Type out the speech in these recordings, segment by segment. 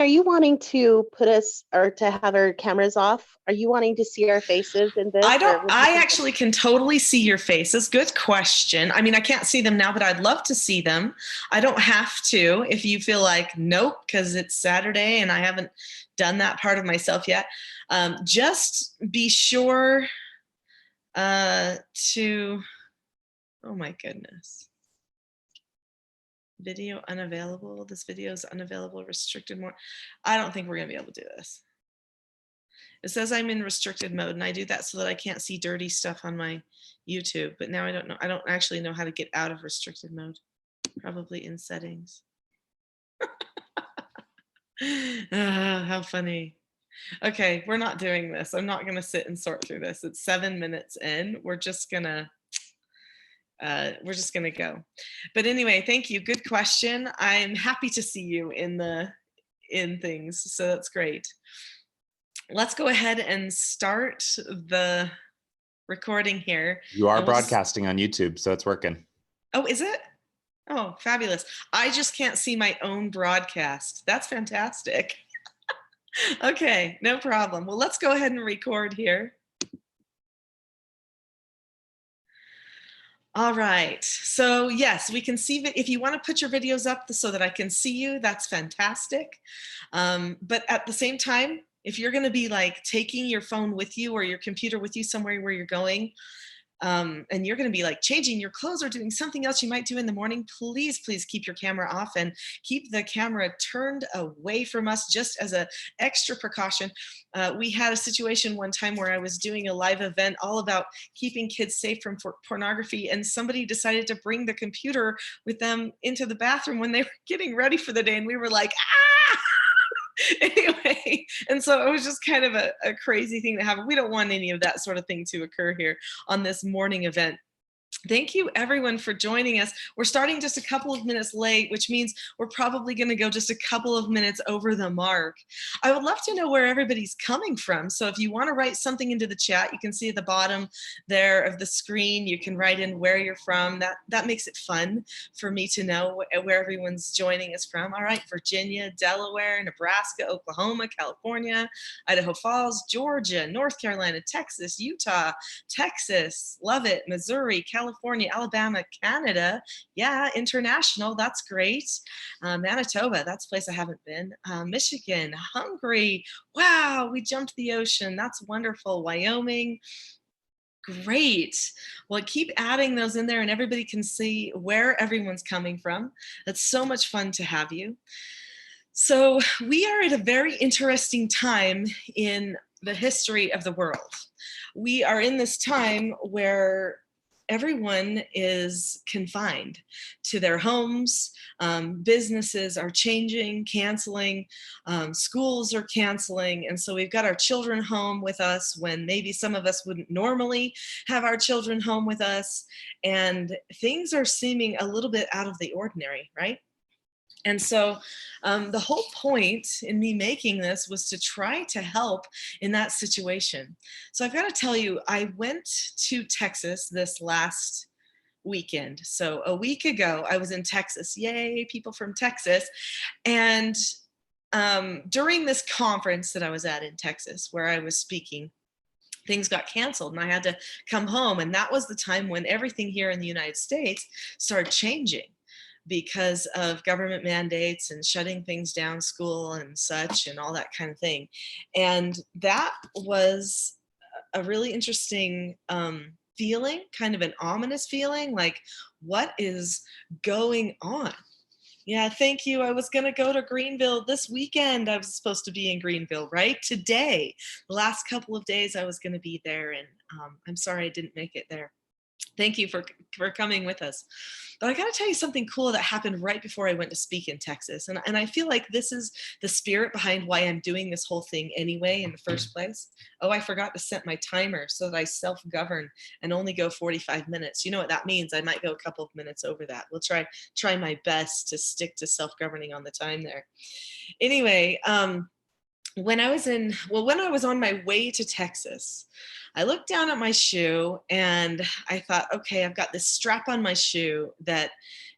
Are you wanting to put us or to have our cameras off? Are you wanting to see our faces in this, I don't, or what are you I thinking? actually can totally see your faces. Good question. I mean, I can't see them now, but I'd love to see them. I don't have to if you feel like, nope, because it's Saturday and I haven't done that part of myself yet. Just be sure to, oh my goodness. Video unavailable. This video is unavailable, restricted more. I don't think we're going to be able to do this. It says I'm in restricted mode, and I do that so that I can't see dirty stuff on my YouTube. But now I don't know. I don't actually know how to get out of restricted mode. Probably in settings. How funny. Okay, we're not doing this. I'm not going to sit and sort through this. It's 7 minutes in. We're just gonna go. But anyway, thank you. Good question. I'm happy to see you in things, so that's great. Let's go ahead and start the recording here. You are And we'll broadcasting on YouTube, so it's working. Oh, is it? Oh, fabulous. I just can't see my own broadcast. That's fantastic. Okay, no problem. Well, let's go ahead and record here. All right, so yes, we can see if you want to put your videos up so that I can see you, that's fantastic. But at the same time, if you're going to be like taking your phone with you or your computer with you somewhere where you're going, and you're going to be like changing your clothes or doing something else you might do in the morning, please keep your camera off and keep the camera turned away from us just as an extra precaution. We had a situation one time where I was doing a live event all about keeping kids safe from pornography, and somebody decided to bring the computer with them into the bathroom when they were getting ready for the day, and we were like, ah! Anyway, and so it was just kind of a crazy thing to happen. We don't want any of that sort of thing to occur here on this morning event. Thank you everyone for joining us. We're starting just a couple of minutes late, which means we're probably going to go just a couple of minutes over the mark. I would love to know where everybody's coming from. So if you want to write something into the chat, you can see at the bottom there of the screen, you can write in where you're from. That makes it fun for me to know where everyone's joining us from. All right, Virginia, Delaware, Nebraska, Oklahoma, California, Idaho Falls, Georgia, North Carolina, Texas, Utah, Texas, love it, Missouri, California, Alabama, Canada, yeah, international, that's great. Manitoba, that's a place I haven't been. Michigan, Hungary, wow, we jumped the ocean, that's wonderful. Wyoming, great. Well, keep adding those in there and everybody can see where everyone's coming from. That's so much fun to have you. So we are at a very interesting time in the history of the world. We are in this time where everyone is confined to their homes. Businesses are changing, canceling, schools are canceling. And so we've got our children home with us when maybe some of us wouldn't normally have our children home with us. And things are seeming a little bit out of the ordinary, right? And so the whole point in me making this was to try to help in that situation. So I've got to tell you, I went to Texas this last weekend. So a week ago, I was in Texas. Yay, people from Texas. And during this conference that I was at in Texas, where I was speaking, things got canceled and I had to come home. And that was the time when everything here in the United States started changing, because of government mandates and shutting things down, school and such and all that kind of thing. And that was a really interesting feeling, kind of an ominous feeling, like what is going on? Yeah, thank you. I was going to go to Greenville this weekend. I was supposed to be in Greenville, right? Today, the last couple of days I was going to be there, and I'm sorry I didn't make it there. Thank you for coming with us. But I got to tell you something cool that happened right before I went to speak in Texas. And I feel like this is the spirit behind why I'm doing this whole thing anyway in the first place. Oh, I forgot to set my timer so that I self-govern and only go 45 minutes. You know what that means? I might go a couple of minutes over that. We'll try my best to stick to self-governing on the time there. Anyway, when I was on my way to Texas, I looked down at my shoe and I thought, okay, I've got this strap on my shoe that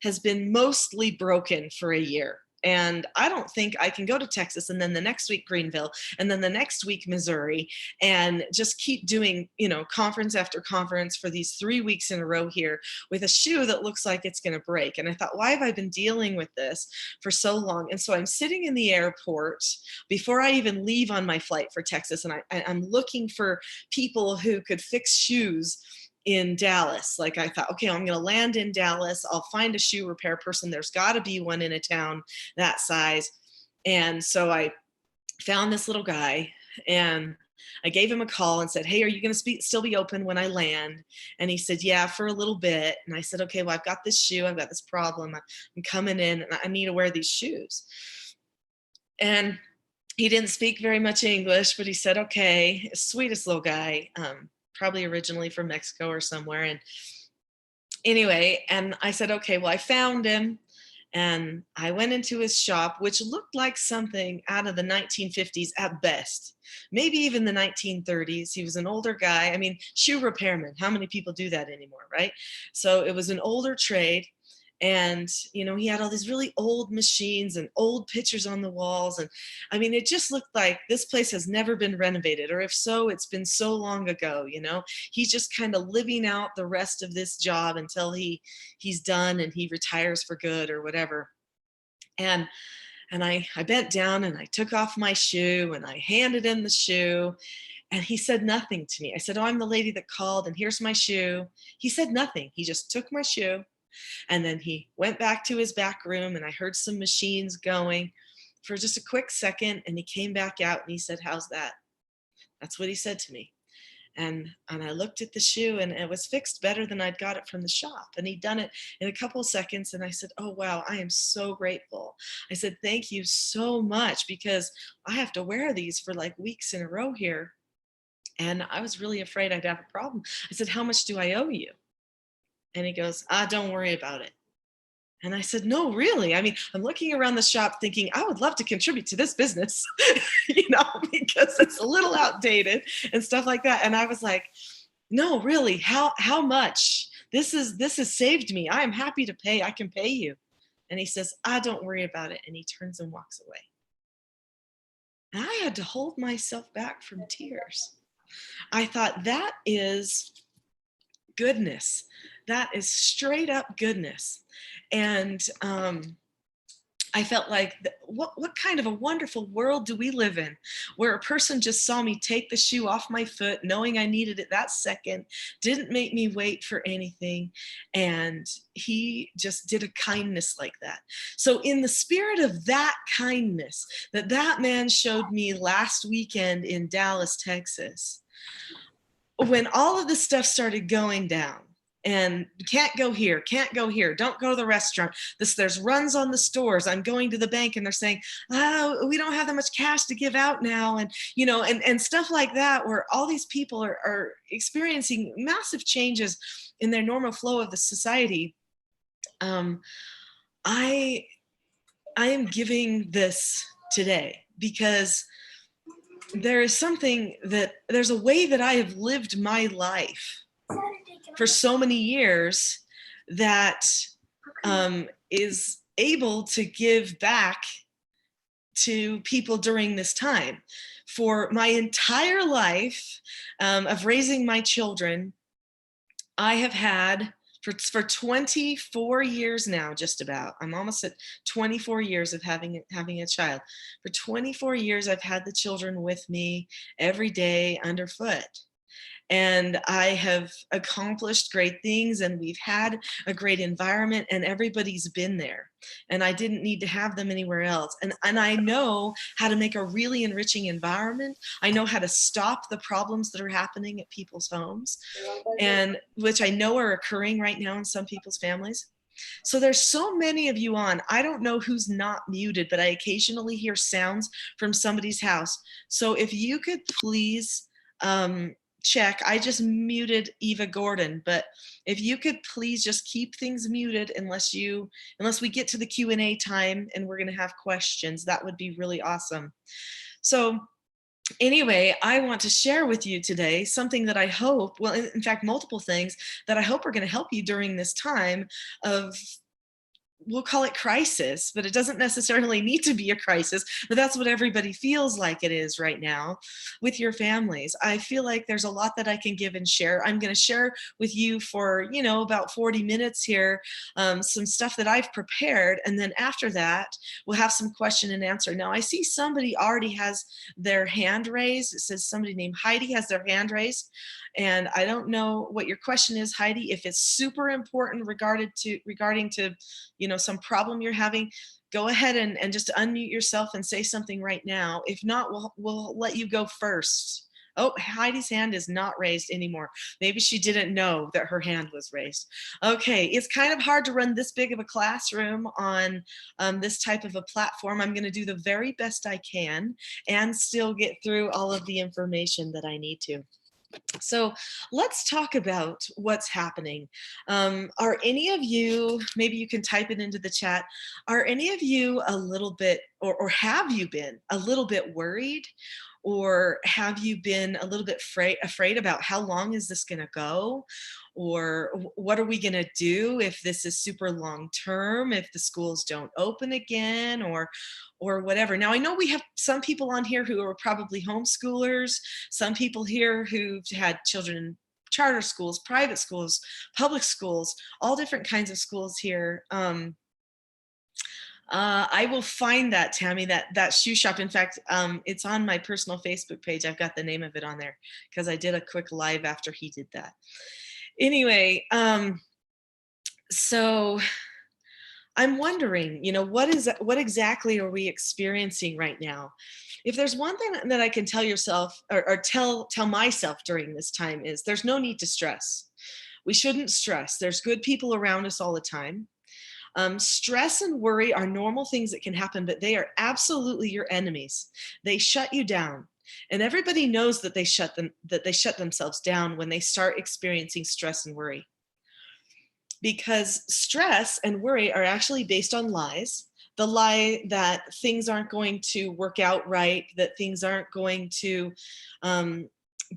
has been mostly broken for a year. And I don't think I can go to Texas and then the next week Greenville and then the next week Missouri and just keep doing, conference after conference for these 3 weeks in a row here with a shoe that looks like it's going to break. And I thought, why have I been dealing with this for so long? And so I'm sitting in the airport before I even leave on my flight for Texas, and I'm looking for people who could fix shoes in Dallas. Like I thought, okay, I'm going to land in Dallas. I'll find a shoe repair person. There's got to be one in a town that size. And so I found this little guy and I gave him a call and said, hey, are you going to still be open when I land? And he said, yeah, for a little bit. And I said, okay, well, I've got this shoe. I've got this problem. I'm coming in and I need to wear these shoes. And he didn't speak very much English, but he said, okay, sweetest little guy. Probably originally from Mexico or somewhere. And anyway, and I said, okay, well, I found him and I went into his shop, which looked like something out of the 1950s at best, maybe even the 1930s. He was an older guy. I mean, shoe repairman. How many people do that anymore, right? So it was an older trade. And, he had all these really old machines and old pictures on the walls. And I mean, it just looked like this place has never been renovated, or if so, it's been so long ago, he's just kind of living out the rest of this job until he's done and he retires for good or whatever. And I bent down and I took off my shoe and I handed him the shoe. And he said nothing to me. I said, oh, I'm the lady that called and here's my shoe. He said nothing. He just took my shoe. And then he went back to his back room and I heard some machines going for just a quick second. And he came back out and he said, how's that? That's what he said to me. And I looked at the shoe and it was fixed better than I'd got it from the shop. And he'd done it in a couple of seconds. And I said, oh, wow, I am so grateful. I said, thank you so much, because I have to wear these for like weeks in a row here. And I was really afraid I'd have a problem. I said, how much do I owe you? And he goes, don't worry about it. And I said, no, really? I mean, I'm looking around the shop thinking, I would love to contribute to this business, because it's a little outdated and stuff like that. And I was like, no, really, how much? This has saved me. I am happy to pay. I can pay you. And he says, don't worry about it. And he turns and walks away. And I had to hold myself back from tears. I thought, that is goodness. That is straight up goodness. And I felt like, what kind of a wonderful world do we live in, where a person just saw me take the shoe off my foot, knowing I needed it that second, didn't make me wait for anything. And he just did a kindness like that. So in the spirit of that kindness that man showed me last weekend in Dallas, Texas, when all of this stuff started going down, and can't go here, don't go to the restaurant, there's runs on the stores, I'm going to the bank and they're saying, oh, we don't have that much cash to give out now, and and stuff like that, where all these people are experiencing massive changes in their normal flow of the society. I am giving this today because there's a way that I have lived my life for so many years that is able to give back to people during this time. For my entire life of raising my children, I have had, for 24 years now, just about, I'm almost at 24 years of having a child. For 24 years, I've had the children with me every day underfoot. And I have accomplished great things, and we've had a great environment, and everybody's been there. And I didn't need to have them anywhere else. And I know how to make a really enriching environment. I know how to stop the problems that are happening at people's homes, and which I know are occurring right now in some people's families. So there's so many of you on. I don't know who's not muted, but I occasionally hear sounds from somebody's house. So if you could please check. I just muted Eva Gordon, but if you could please just keep things muted unless we get to the Q&A time and we're going to have questions, that would be really awesome. So anyway, I want to share with you today something that I hope, well, in fact, multiple things that I hope are going to help you during this time of we'll call it crisis, but it doesn't necessarily need to be a crisis, but that's what everybody feels like it is right now with your families. I feel like there's a lot that I can give and share. I'm going to share with you for, about 40 minutes here, some stuff that I've prepared. And then after that, we'll have some question and answer. Now I see somebody already has their hand raised. It says somebody named Heidi has their hand raised. And I don't know what your question is, Heidi. If it's super important regarding to some problem you're having, go ahead and just unmute yourself and say something right now. If not, we'll let you go first. Oh, Heidi's hand is not raised anymore. Maybe she didn't know that her hand was raised. Okay, it's kind of hard to run this big of a classroom on this type of a platform. I'm going to do the very best I can and still get through all of the information that I need to. So let's talk about what's happening. Are any of you, maybe you can type it into the chat, are any of you a little bit, or have you been a little bit worried? Or have you been a little bit afraid about how long is this going to go? Or what are we going to do if this is super long term, if the schools don't open again, or whatever. Now, I know we have some people on here who are probably homeschoolers, some people here who've had children in charter schools, private schools, public schools, all different kinds of schools here. I will find that, Tammy, that shoe shop. In fact, it's on my personal Facebook page. I've got the name of it on there because I did a quick live after he did that. Anyway, so I'm wondering, what exactly are we experiencing right now? If there's one thing that I can tell yourself or tell myself during this time is there's no need to stress. We shouldn't stress. There's good people around us all the time. Stress and worry are normal things that can happen, but they are absolutely your enemies. They shut you down. And everybody knows that they shut themselves down when they start experiencing stress and worry. Because stress and worry are actually based on lies. The lie that things aren't going to work out right, that things aren't going to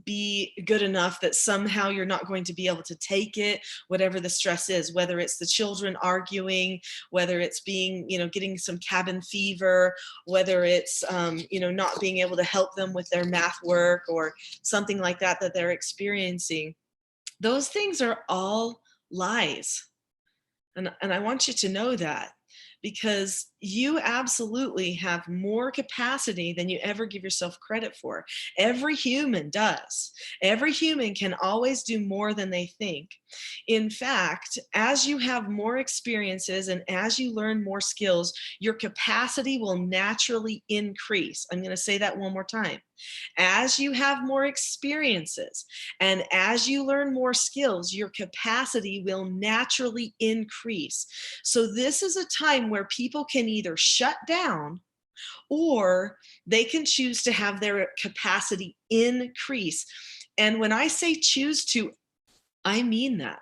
be good enough, that somehow you're not going to be able to take it, whatever the stress is, whether it's the children arguing, whether it's being, getting some cabin fever, whether it's, not being able to help them with their math work or something like that they're experiencing. Those things are all lies. And I want you to know that, because you absolutely have more capacity than you ever give yourself credit for. Every human does. Every human can always do more than they think. In fact, as you have more experiences and as you learn more skills, your capacity will naturally increase. I'm going to say that one more time. As you have more experiences and as you learn more skills, your capacity will naturally increase. So this is a time where people can either shut down or they can choose to have their capacity increase. And when I say choose to, I mean that.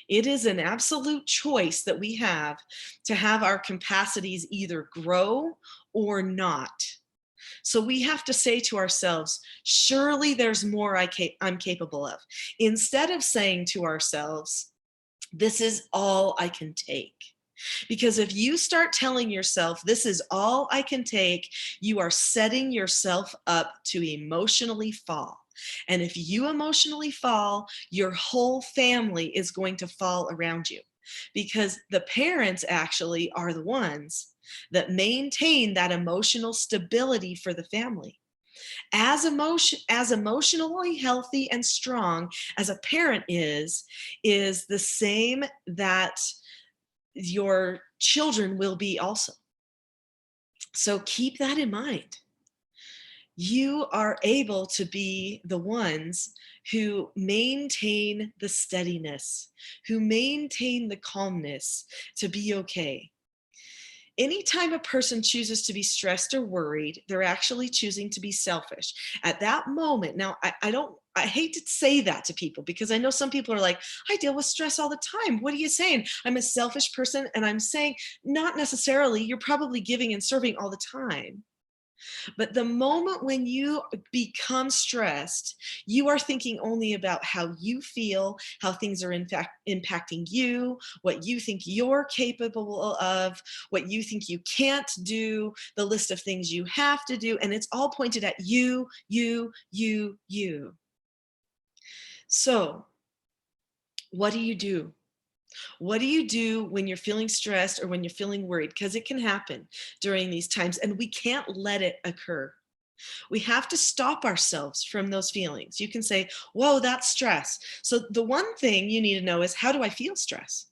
It is an absolute choice that we have to have our capacities either grow or not. So we have to say to ourselves, surely there's more I'm capable of. Instead of saying to ourselves, this is all I can take. Because if you start telling yourself, this is all I can take, you are setting yourself up to emotionally fall. And if you emotionally fall, your whole family is going to fall around you. Because the parents actually are the ones that maintain that emotional stability for the family. As emotionally healthy and strong as a parent is the same that your children will be also. So keep that in mind. You are able to be the ones who maintain the steadiness, who maintain the calmness to be okay. Anytime a person chooses to be stressed or worried, they're actually choosing to be selfish. At that moment, now I hate to say that to people because I know some people are like, I deal with stress all the time. What are you saying? I'm a selfish person. And I'm saying, not necessarily. You're probably giving and serving all the time. But the moment when you become stressed, you are thinking only about how you feel, how things are in fact impacting you, what you think you're capable of, what you think you can't do, the list of things you have to do, and it's all pointed at you, you, you, you. So, what do you do? What do you do when you're feeling stressed or when you're feeling worried? Because it can happen during these times, and we can't let it occur. We have to stop ourselves from those feelings. You can say, whoa, that's stress. So the one thing you need to know is, how do I feel stress?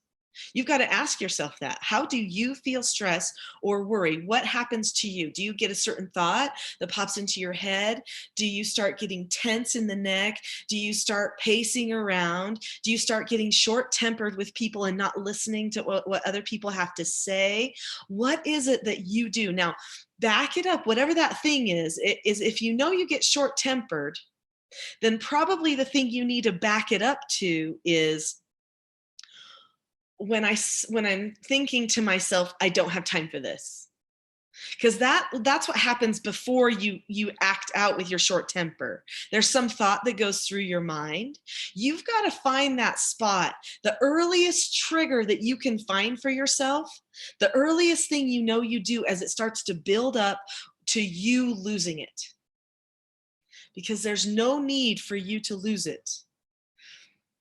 You've got to ask yourself that. How do you feel stress or worry? What happens to you? Do you get a certain thought that pops into your head? Do you start getting tense in the neck? Do you start pacing around? Do you start getting short-tempered with people and not listening to what other people have to say? What is it that you do? Now, back it up. Whatever that thing is if you know you get short-tempered, then probably the thing you need to back it up to is, when I'm thinking to myself, I don't have time for this. Because that's what happens before you act out with your short temper. There's some thought that goes through your mind. You've got to find that spot. The earliest trigger that you can find for yourself, the earliest thing you know you do as it starts to build up to you losing it. Because there's no need for you to lose it.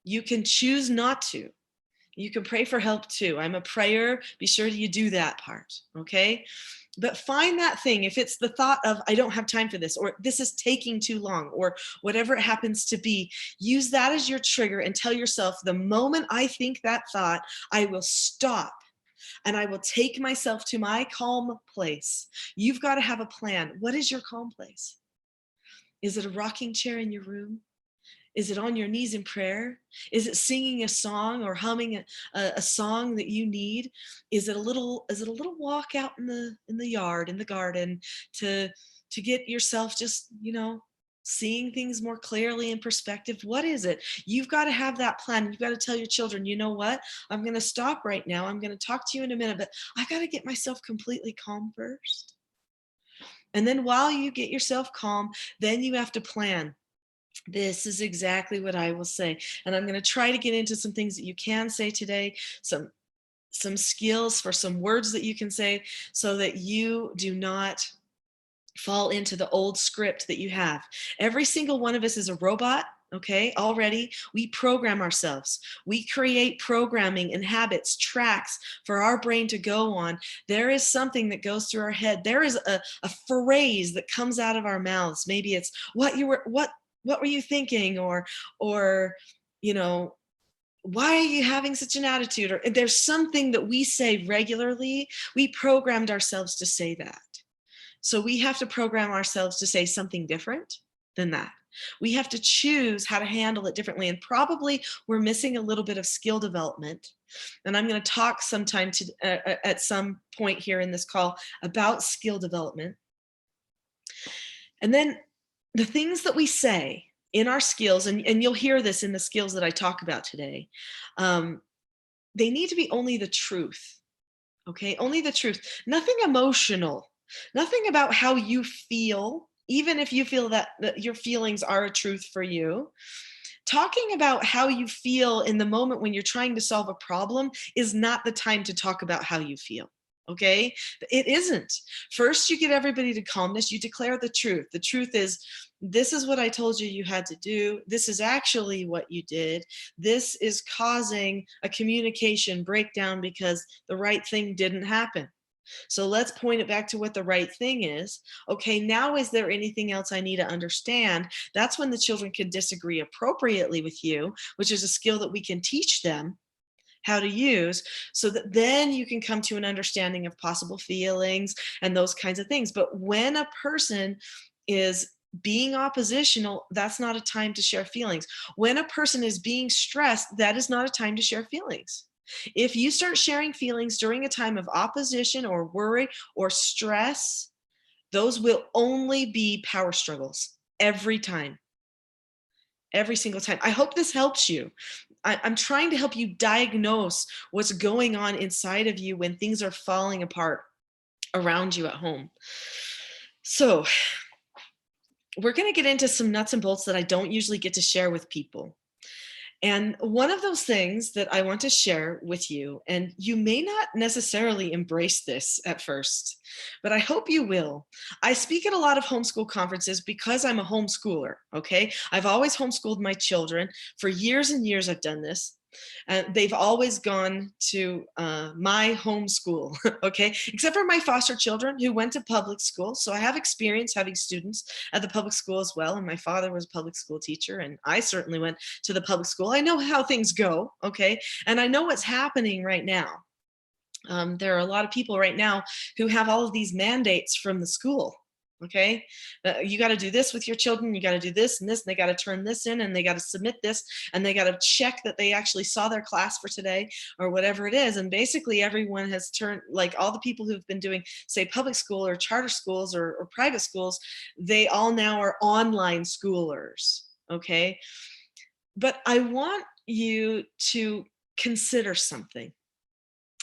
You can choose not to. You can pray for help too. I'm a prayer. Be sure you do that part, okay? But find that thing. If it's the thought of, I don't have time for this, or this is taking too long, or whatever it happens to be, use that as your trigger and tell yourself, the moment I think that thought, I will stop and I will take myself to my calm place. You've got to have a plan. What is your calm place? Is it a rocking chair in your room? Is it on your knees in prayer? Is it singing a song or humming a song that you need? Is it a little walk out in the yard, in the garden, to get yourself just, seeing things more clearly in perspective? What is it? You've got to have that plan. You've got to tell your children, you know what? I'm going to stop right now. I'm going to talk to you in a minute, but I got to get myself completely calm first. And then while you get yourself calm, then you have to plan. This is exactly what I will say. And I'm going to try to get into some things that you can say today, some skills for some words that you can say, so that you do not fall into the old script that you have. Every single one of us is a robot. Okay, already we program ourselves. We create programming and habits, tracks for our brain to go on. There is something that goes through our head. There is a phrase that comes out of our mouths. Maybe it's what were you thinking? Or, why are you having such an attitude? Or there's something that we say regularly. We programmed ourselves to say that. So we have to program ourselves to say something different than that. We have to choose how to handle it differently. And probably we're missing a little bit of skill development. And I'm going to talk sometime at some point here in this call about skill development. And then the things that we say in our skills, and you'll hear this in the skills that I talk about today, they need to be only the truth, okay? Only the truth, nothing emotional, nothing about how you feel, even if you feel that your feelings are a truth for you. Talking about how you feel in the moment when you're trying to solve a problem is not the time to talk about how you feel. Okay, it isn't. First, you get everybody to calmness. You declare the truth. The truth is, this is what I told you you had to do. This is actually what you did. This is causing a communication breakdown because the right thing didn't happen. So let's point it back to what the right thing is. Okay, now is there anything else I need to understand? That's when the children can disagree appropriately with you, which is a skill that we can teach them how to use, so that then you can come to an understanding of possible feelings and those kinds of things. But when a person is being oppositional, that's not a time to share feelings. When a person is being stressed, that is not a time to share feelings. If you start sharing feelings during a time of opposition or worry or stress, those will only be power struggles every time. Every single time. I hope this helps you. I'm trying to help you diagnose what's going on inside of you when things are falling apart around you at home. So we're going to get into some nuts and bolts that I don't usually get to share with people. And one of those things that I want to share with you, and you may not necessarily embrace this at first, but I hope you will. I speak at a lot of homeschool conferences because I'm a homeschooler, okay? I've always homeschooled my children. For years and years, I've done this. They've always gone to my homeschool, okay? Except for my foster children who went to public school. So I have experience having students at the public school as well. And my father was a public school teacher, and I certainly went to the public school. I know how things go, okay? And I know what's happening right now. There are a lot of people right now who have all of these mandates from the school. Okay, you got to do this with your children. You got to do this and this, and they got to turn this in, and they got to submit this, and they got to check that they actually saw their class for today or whatever it is. And basically everyone has turned, like all the people who've been doing, say, public school or charter schools or private schools, they all now are online schoolers. Okay, but I want you to consider something.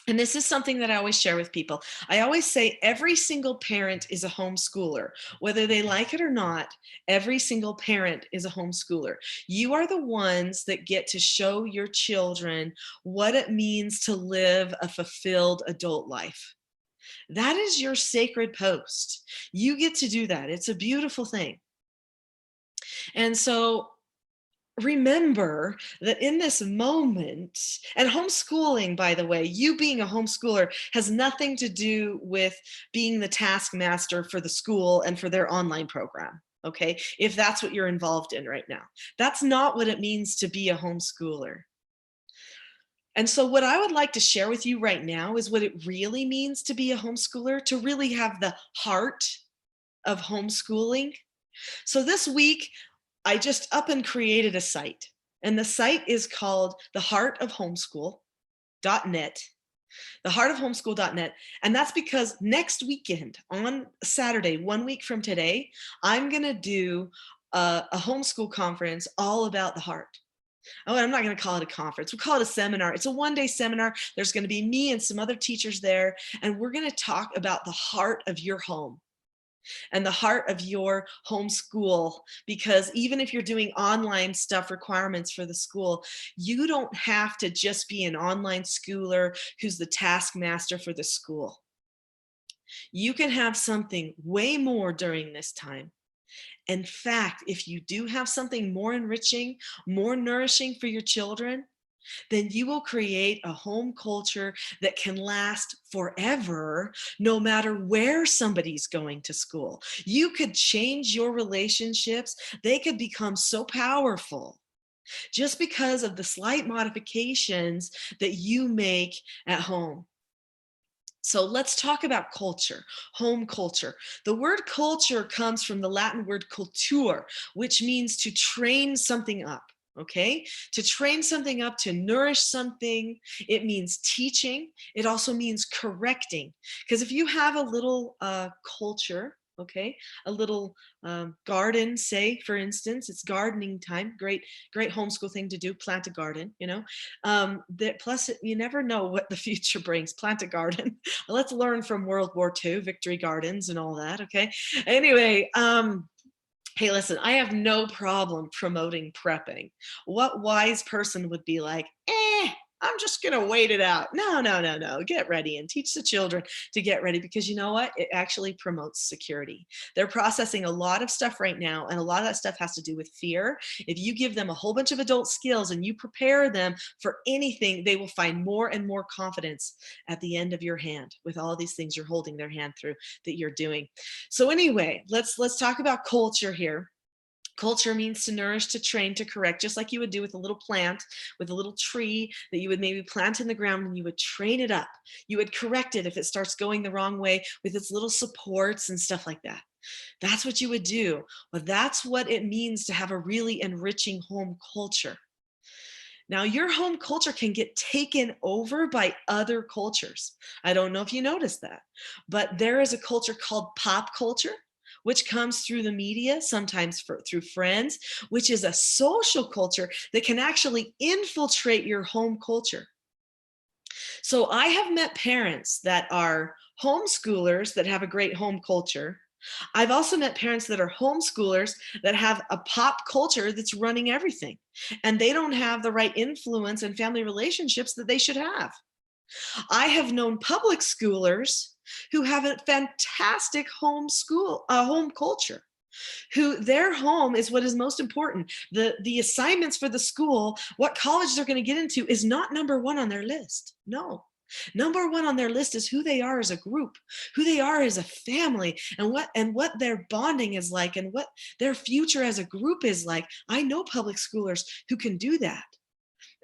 And this is something that I always share with people. I always say every single parent is a homeschooler. Whether they like it or not, every single parent is a homeschooler. You are the ones that get to show your children what it means to live a fulfilled adult life. That is your sacred post. You get to do that. It's a beautiful thing. And so remember that in this moment, and homeschooling, by the way, you being a homeschooler has nothing to do with being the taskmaster for the school and for their online program. Okay, if that's what you're involved in right now, that's not what it means to be a homeschooler. And so what I would like to share with you right now is what it really means to be a homeschooler, to really have the heart of homeschooling. So this week, I just up and created a site, and the site is called theheartofhomeschool.net, theheartofhomeschool.net. And that's because next weekend on Saturday, 1 week from today, I'm going to do a homeschool conference all about the heart. Oh, and I'm not going to call it a conference. We'll call it a seminar. It's a one-day seminar. There's going to be me and some other teachers there, and we're going to talk about the heart of your home and the heart of your homeschool, because even if you're doing online stuff, requirements for the school, you don't have to just be an online schooler who's the taskmaster for the school. You can have something way more during this time. In fact, if you do have something more enriching, more nourishing for your children, then you will create a home culture that can last forever, no matter where somebody's going to school. You could change your relationships. They could become so powerful just because of the slight modifications that you make at home. So let's talk about culture, home culture. The word culture comes from the Latin word cultur, which means to train something up. Okay, to train something up, to nourish something. It means teaching. It also means correcting. Because if you have a little culture, okay, a little garden, say, for instance, it's gardening time. Great homeschool thing to do, plant a garden, you know. Plus, you never know what the future brings. Plant a garden. Let's learn from World War II, victory gardens and all that, okay? Anyway, hey, listen, I have no problem promoting prepping. What wise person would be like, I'm just going to wait it out? No. Get ready and teach the children to get ready, because you know what? It actually promotes security. They're processing a lot of stuff right now, and a lot of that stuff has to do with fear. If you give them a whole bunch of adult skills and you prepare them for anything, they will find more and more confidence at the end of your hand with all these things you're holding their hand through that you're doing. So anyway, let's talk about culture here. Culture means to nourish, to train, to correct, just like you would do with a little plant, with a little tree that you would maybe plant in the ground, and you would train it up. You would correct it if it starts going the wrong way with its little supports and stuff like that. That's what you would do. Well, that's what it means to have a really enriching home culture. Now, your home culture can get taken over by other cultures. I don't know if you noticed that, but there is a culture called pop culture, which comes through the media, sometimes through friends, which is a social culture that can actually infiltrate your home culture. So I have met parents that are homeschoolers that have a great home culture, I've also met parents that are homeschoolers that have a pop culture that's running everything, and they don't have the right influence and family relationships that they should have. I have known public schoolers who have a fantastic home culture, who their home is what is most important. The assignments for the school, what college they're going to get into, is not number one on their list. No. Number one on their list is who they are as a group, who they are as a family, and what their bonding is like, and what their future as a group is like. I know public schoolers who can do that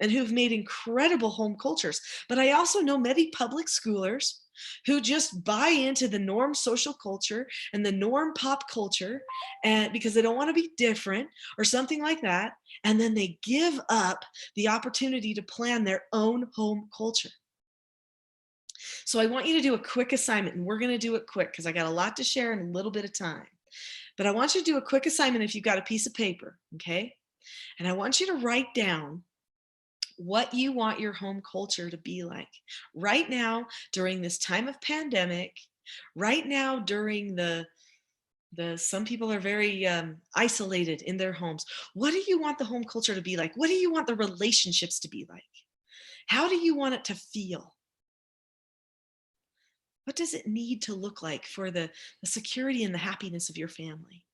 and who've made incredible home cultures. But I also know many public schoolers who just buy into the norm social culture and the norm pop culture, and because they don't want to be different or something like that, and then they give up the opportunity to plan their own home culture. So I want you to do a quick assignment, and we're going to do it quick because I got a lot to share in a little bit of time. But I want you to do a quick assignment if you've got a piece of paper, okay? And I want you to write down what you want your home culture to be like right now during this time of pandemic, right now during the some people are very isolated in their homes. What do you want the home culture to be like? What do you want the relationships to be like? How do you want it to feel? What does it need to look like for the security and the happiness of your family?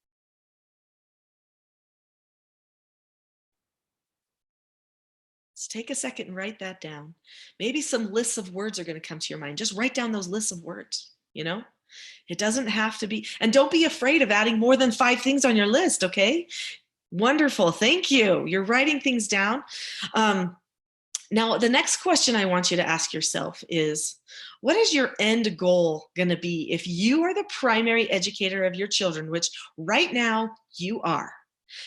Let's take a second and write that down. Maybe some lists of words are going to come to your mind. Just write down those lists of words, you know? It doesn't have to be, and don't be afraid of adding more than 5 things on your list, okay? Wonderful, thank you. You're writing things down. Now, the next question I want you to ask yourself is, what is your end goal going to be if you are the primary educator of your children, which right now you are?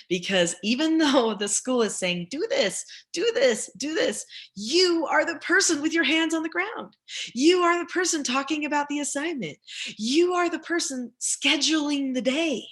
Because even though the school is saying, do this, do this, do this, you are the person with your hands on the ground. You are the person talking about the assignment. You are the person scheduling the day.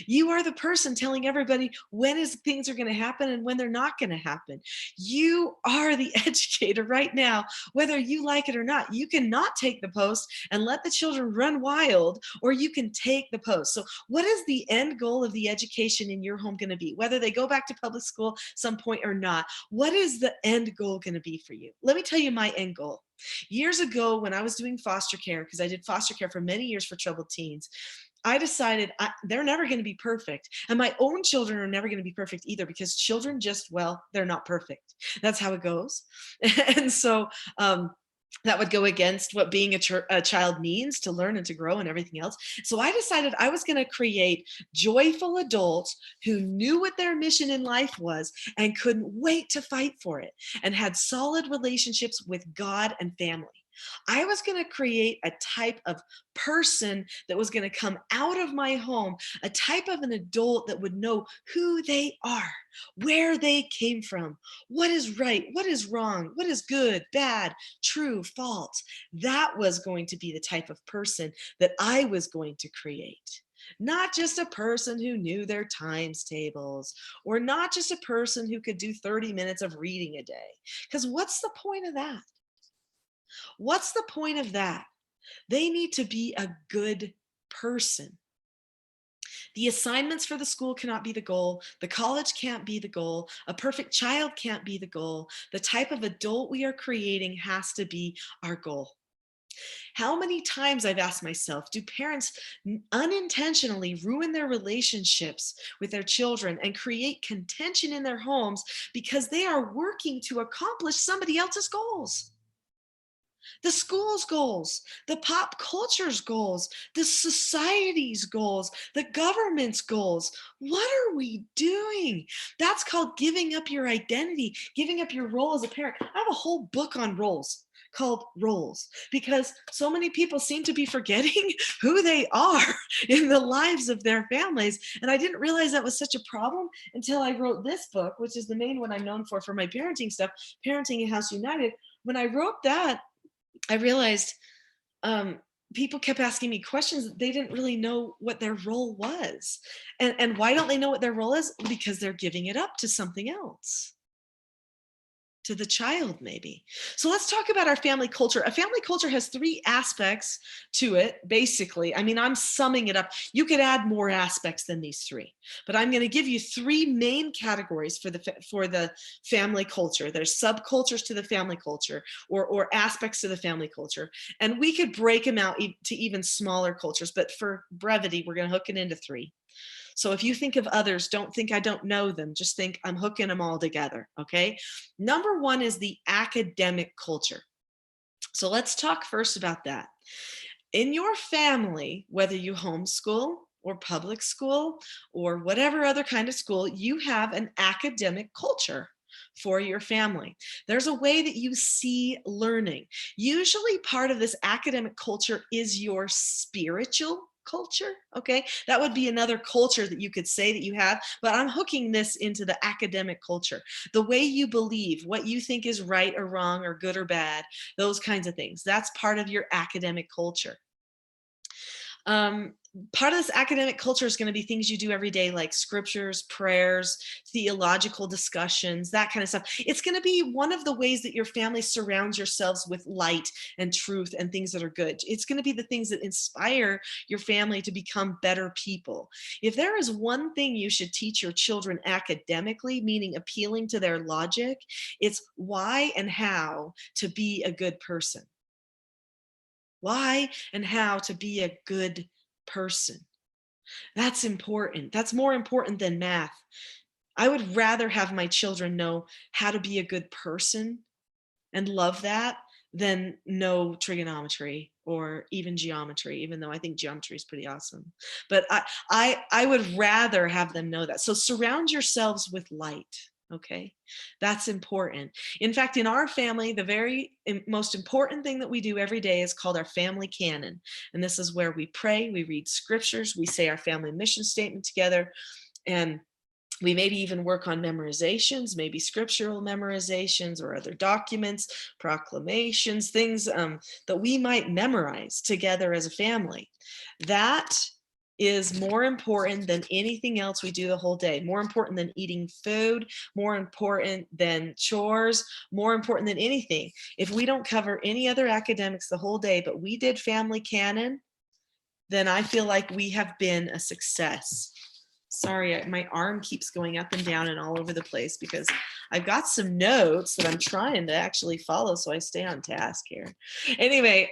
You are the person telling everybody when things are going to happen and when they're not going to happen. You are the educator right now, whether you like it or not. You cannot take the post and let the children run wild, or you can take the post. So what is the end goal of the education in your home going to be? Whether they go back to public school some point or not, what is the end goal going to be for you? Let me tell you my end goal. Years ago, when I was doing foster care, because I did foster care for many years for troubled teens, I decided they're never going to be perfect. And my own children are never going to be perfect either, because children just, well, they're not perfect. That's how it goes. And so that would go against what being a child means, to learn and to grow and everything else. So I decided I was going to create joyful adults who knew what their mission in life was and couldn't wait to fight for it, and had solid relationships with God and family. I was going to create a type of person that was going to come out of my home, a type of an adult that would know who they are, where they came from, what is right, what is wrong, what is good, bad, true, false. That was going to be the type of person that I was going to create. Not just a person who knew their times tables, or not just a person who could do 30 minutes of reading a day. Because what's the point of that? What's the point of that? They need to be a good person. The assignments for the school cannot be the goal. The college can't be the goal. A perfect child can't be the goal. The type of adult we are creating has to be our goal. How many times I've asked myself, do parents unintentionally ruin their relationships with their children and create contention in their homes because they are working to accomplish somebody else's goals? The school's goals, the pop culture's goals, the society's goals, the government's goals. What are we doing? That's called giving up your identity, giving up your role as a parent. I have a whole book on roles called Roles, because so many people seem to be forgetting who they are in the lives of their families. And I didn't realize that was such a problem until I wrote this book, which is the main one I'm known for my parenting stuff, Parenting a House United. When I wrote that, I realized people kept asking me questions that they didn't really know what their role was. And why don't they know what their role is? Because they're giving it up to something else. to the child, maybe. So let's talk about our family culture. A family culture has 3 aspects to it, basically. I mean, I'm summing it up. You could add more aspects than these 3, but I'm going to give you 3 main categories for the family culture. There's subcultures to the family culture, or aspects to the family culture, and we could break them out to even smaller cultures. But for brevity, we're going to hook it into 3. So if you think of others, don't think I don't know them. Just think I'm hooking them all together, okay? Number 1 is the academic culture. So let's talk first about that. In your family, whether you homeschool or public school or whatever other kind of school, you have an academic culture for your family. There's a way that you see learning. Usually part of this academic culture is your spiritual culture, okay? That would be another culture that you could say that you have, but I'm hooking this into the academic culture. The way you believe, what you think is right or wrong or good or bad, those kinds of things. That's part of your academic culture. Part of this academic culture is going to be things you do every day, like scriptures, prayers, theological discussions, that kind of stuff. It's going to be one of the ways that your family surrounds yourselves with light and truth and things that are good. It's going to be the things that inspire your family to become better people. If there is one thing you should teach your children academically, meaning appealing to their logic, it's why and how to be a good person. Why and how to be a good person. That's important. That's more important than math. I would rather have my children know how to be a good person and love that than know trigonometry or even geometry, even though I think geometry is pretty awesome. But I would rather have them know that. So surround yourselves with light. Okay, that's important. In fact, in our family, the very most important thing that we do every day is called our family canon. And this is where we pray, we read scriptures, we say our family mission statement together, and we maybe even work on memorizations, maybe scriptural memorizations or other documents, proclamations, things that we might memorize together as a family. That is more important than anything else we do the whole day, more important than eating food, more important than chores, more important than anything. If we don't cover any other academics the whole day, but we did family canon, then I feel like we have been a success. Sorry, my arm keeps going up and down and all over the place because I've got some notes that I'm trying to actually follow so I stay on task here. Anyway,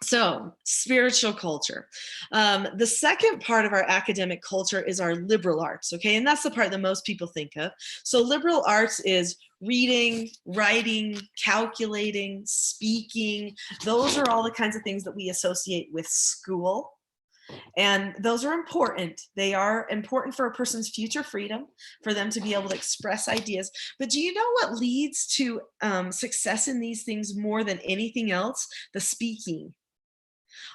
so spiritual culture. The second part of our academic culture is our liberal arts, okay? And that's the part that most people think of. So liberal arts is reading, writing, calculating, speaking. Those are all the kinds of things that we associate with school. And those are important. They are important for a person's future freedom, for them to be able to express ideas. But do you know what leads to success in these things more than anything else? The speaking.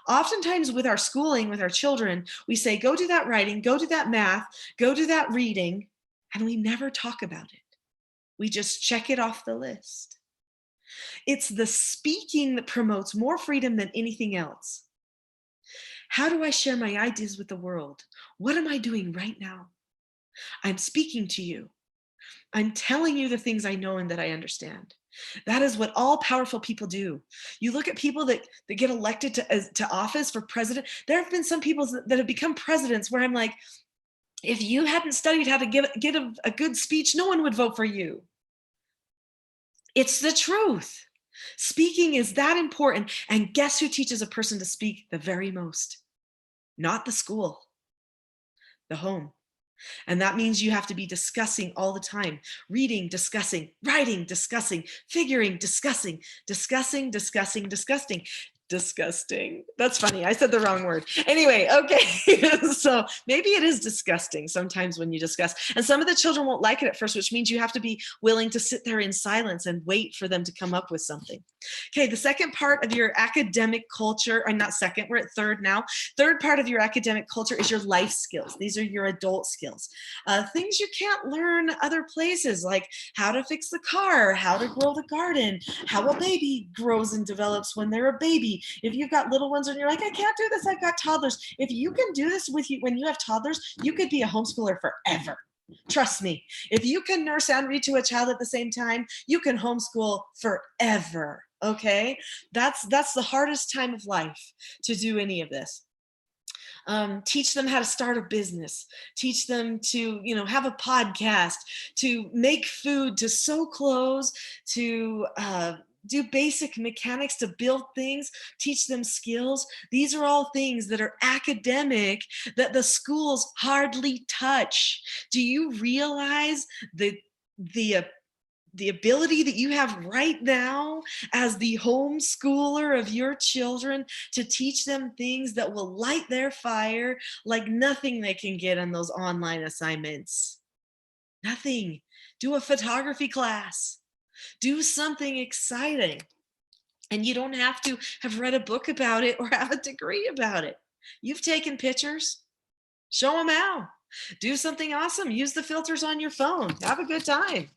Oftentimes with our schooling, with our children, we say, go do that writing, go do that math, go do that reading, and we never talk about it. We just check it off the list. It's the speaking that promotes more freedom than anything else. How do I share my ideas with the world? What am I doing right now? I'm speaking to you. I'm telling you the things I know and that I understand. That is what all powerful people do. You look at people that get elected to office for president. There have been some people that have become presidents where I'm like, if you hadn't studied how to get a good speech, no one would vote for you. It's the truth. Speaking is that important. And guess who teaches a person to speak the very most? Not the school, the home. And that means you have to be discussing all the time, reading, discussing, writing, discussing, figuring, discussing. Disgusting. That's funny. I said the wrong word. Anyway, okay. So maybe it is disgusting sometimes when you discuss. And some of the children won't like it at first, which means you have to be willing to sit there in silence and wait for them to come up with something. Okay, the second part of your academic culture, or not second, we're at third now. Third part of your academic culture is your life skills. These are your adult skills. Things you can't learn other places, like how to fix the car, how to grow the garden, how a baby grows and develops when they're a baby. If you've got little ones and you're like, I can't do this, I've got toddlers. If you can do this with you when you have toddlers, you could be a homeschooler forever. Trust me, if you can nurse and read to a child at the same time, you can homeschool forever. Okay, that's the hardest time of life to do any of this. Teach them how to start a business, teach them to, have a podcast, to make food, to sew clothes, to do basic mechanics, to build things, teach them skills. These are all things that are academic that the schools hardly touch. Do you realize the the ability that you have right now as the homeschooler of your children to teach them things that will light their fire like nothing they can get on those online assignments? Nothing. Do a photography class. Do something exciting. And you don't have to have read a book about it or have a degree about it. You've taken pictures. Show them how. Do something awesome. Use the filters on your phone. Have a good time.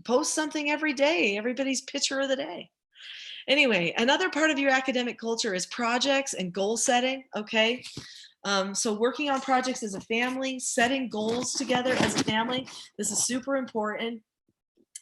Post something every day, everybody's picture of the day. Anyway, another part of your academic culture is projects and goal setting, okay? So working on projects as a family, setting goals together as a family, this is super important.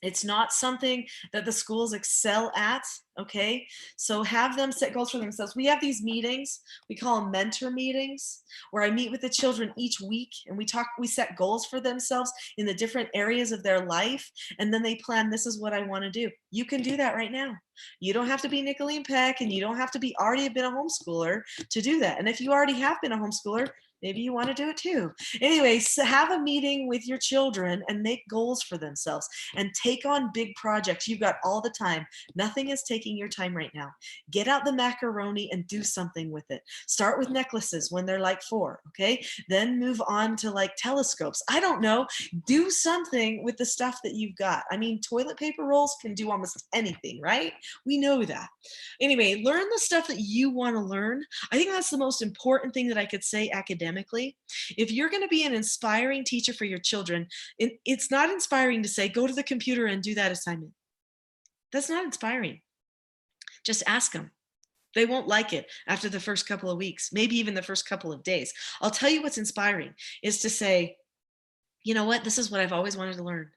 It's not something that the schools excel at, okay? So have them set goals for themselves. We have these meetings, we call them mentor meetings, where I meet with the children each week and we set goals for themselves in the different areas of their life, and then they plan, this is what I want to do. You can do that right now. You don't have to be Nicolene Peck, and you don't have to be already been a homeschooler to do that. And if you already have been a homeschooler, maybe you want to do it too. Anyway, so have a meeting with your children and make goals for themselves and take on big projects. You've got all the time. Nothing is taking your time right now. Get out the macaroni and do something with it. Start with necklaces when they're like 4, okay? Then move on to like telescopes. I don't know. Do something with the stuff that you've got. I mean, toilet paper rolls can do almost anything, right? We know that. Anyway, learn the stuff that you want to learn. I think that's the most important thing that I could say academically. If you're going to be an inspiring teacher for your children, it's not inspiring to say, go to the computer and do that assignment. That's not inspiring. Just ask them. They won't like it after the first couple of weeks, maybe even the first couple of days. I'll tell you what's inspiring is to say, you know what, this is what I've always wanted to learn.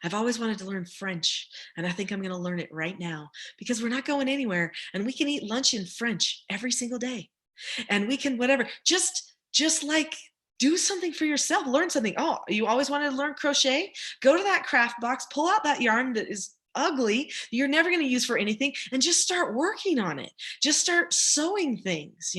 I've always wanted to learn French, and I think I'm going to learn it right now because we're not going anywhere, and we can eat lunch in French every single day, and we can whatever, just like do something for yourself, learn something. Oh, you always wanted to learn crochet? Go to that craft box, pull out that yarn that is ugly, you're never going to use for anything, and just start working on it. Just start sewing things,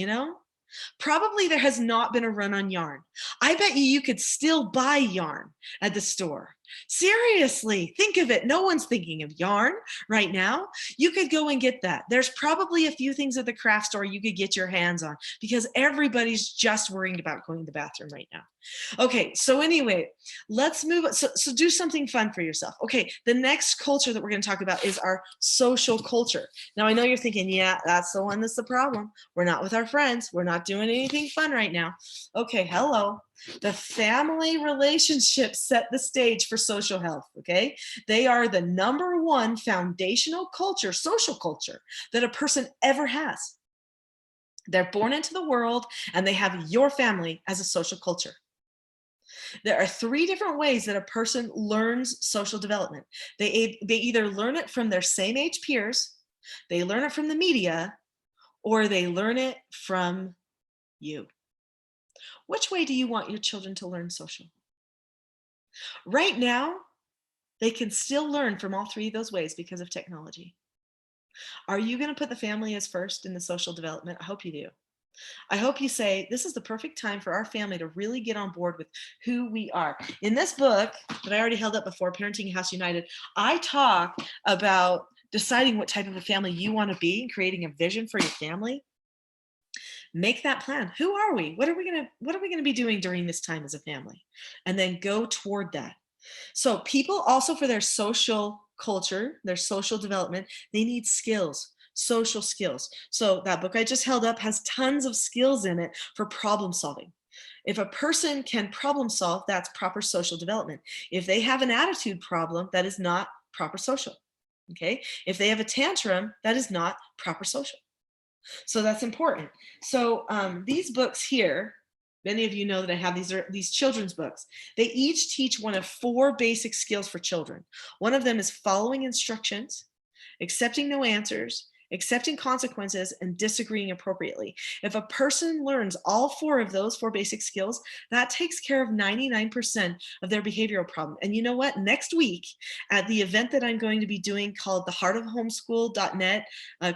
Probably there has not been a run on yarn. I bet you could still buy yarn at the store. Seriously, think of it. No one's thinking of yarn right now. You could go and get that. There's probably a few things at the craft store you could get your hands on because everybody's just worried about going to the bathroom right now. Okay, so anyway, let's move on. So do something fun for yourself. Okay, the next culture that we're going to talk about is our social culture. Now, I know you're thinking, yeah, that's the one that's the problem. We're not with our friends. We're not doing anything fun right now. Okay, hello. The family relationships set the stage for social health, okay? They are the number one foundational culture, social culture, that a person ever has. They're born into the world and they have your family as a social culture. There are 3 different ways that a person learns social development. They either learn it from their same age peers, they learn it from the media, or they learn it from you. Which way do you want your children to learn social? Right now, they can still learn from all 3 of those ways because of technology. Are you going to put the family as first in the social development? I hope you do. I hope you say, this is the perfect time for our family to really get on board with who we are. In this book that I already held up before, Parenting House United, I talk about deciding what type of a family you want to be and creating a vision for your family. Make that plan. Who are we? What are we going to be doing during this time as a family? And then go toward that. So people also, for their social culture, their social development, they need skills, social skills. So that book I just held up has tons of skills in it for problem solving. If a person can problem solve, that's proper social development. If they have an attitude problem, that is not proper social. Okay? If they have a tantrum, that is not proper social. So that's important. So these books here Many of you know that I have these children's books. They each teach one of 4 basic skills for children. One of them is following instructions, accepting no answers, accepting consequences, and disagreeing appropriately. If a person learns all 4 of those 4 basic skills, that takes care of 99% of their behavioral problem. And you know what? Next week at the event that I'm going to be doing called the heartofhomeschool.net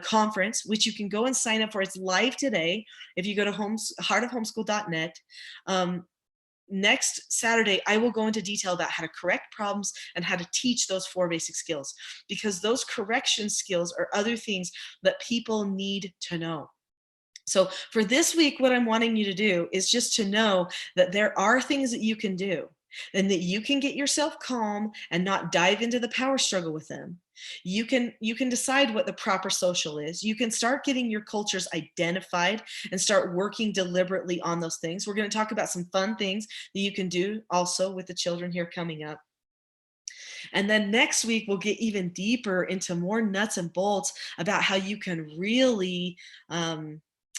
conference, which you can go and sign up for. It's live today. If you go to heartofhomeschool.net, next Saturday, I will go into detail about how to correct problems and how to teach those 4 basic skills, because those correction skills are other things that people need to know. So for this week, what I'm wanting you to do is just to know that there are things that you can do and that you can get yourself calm and not dive into the power struggle with them. You can decide what the proper social is. You can start getting your cultures identified and start working deliberately on those things. We're going to talk about some fun things that you can do also with the children here coming up. And then next week, we'll get even deeper into more nuts and bolts about how you can really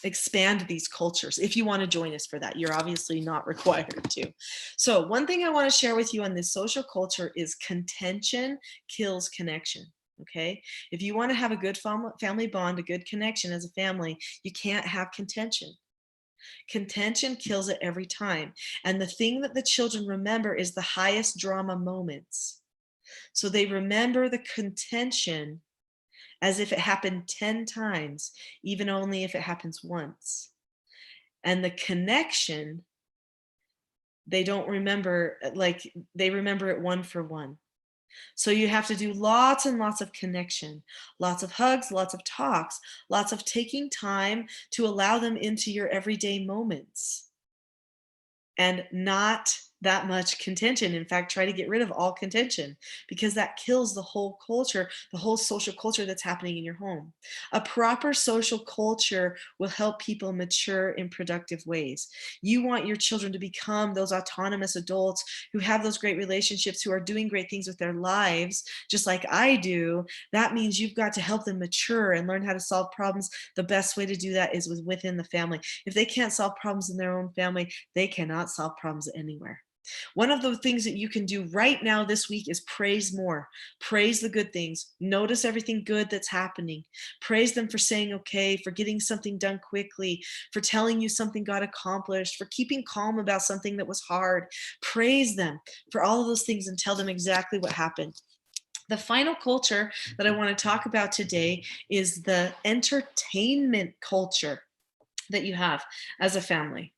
expand these cultures. If you want to join us for that, you're obviously not required to. So one thing I want to share with you on this social culture is contention kills connection. Okay. If you want to have a good family bond, a good connection as a family, you can't have contention. Contention kills it every time. And the thing that the children remember is the highest drama moments. So they remember the contention as if it happened 10 times, even only if it happens once. And the connection, they don't remember, like they remember it one for one. So you have to do lots and lots of connection, lots of hugs, lots of talks, lots of taking time to allow them into your everyday moments. And not that much contention. In fact, try to get rid of all contention, because that kills the whole culture, the whole social culture that's happening in your home. A proper social culture will help people mature in productive ways. You want your children to become those autonomous adults who have those great relationships, who are doing great things with their lives, just like I do. That means you've got to help them mature and learn how to solve problems. The best way to do that is within the family. If they can't solve problems in their own family, they cannot solve problems anywhere. One of the things that you can do right now this week is praise more. Praise the good things. Notice everything good that's happening. Praise them for saying okay, for getting something done quickly, for telling you something got accomplished, for keeping calm about something that was hard. Praise them for all of those things and tell them exactly what happened. The final culture that I want to talk about today is the entertainment culture that you have as a family.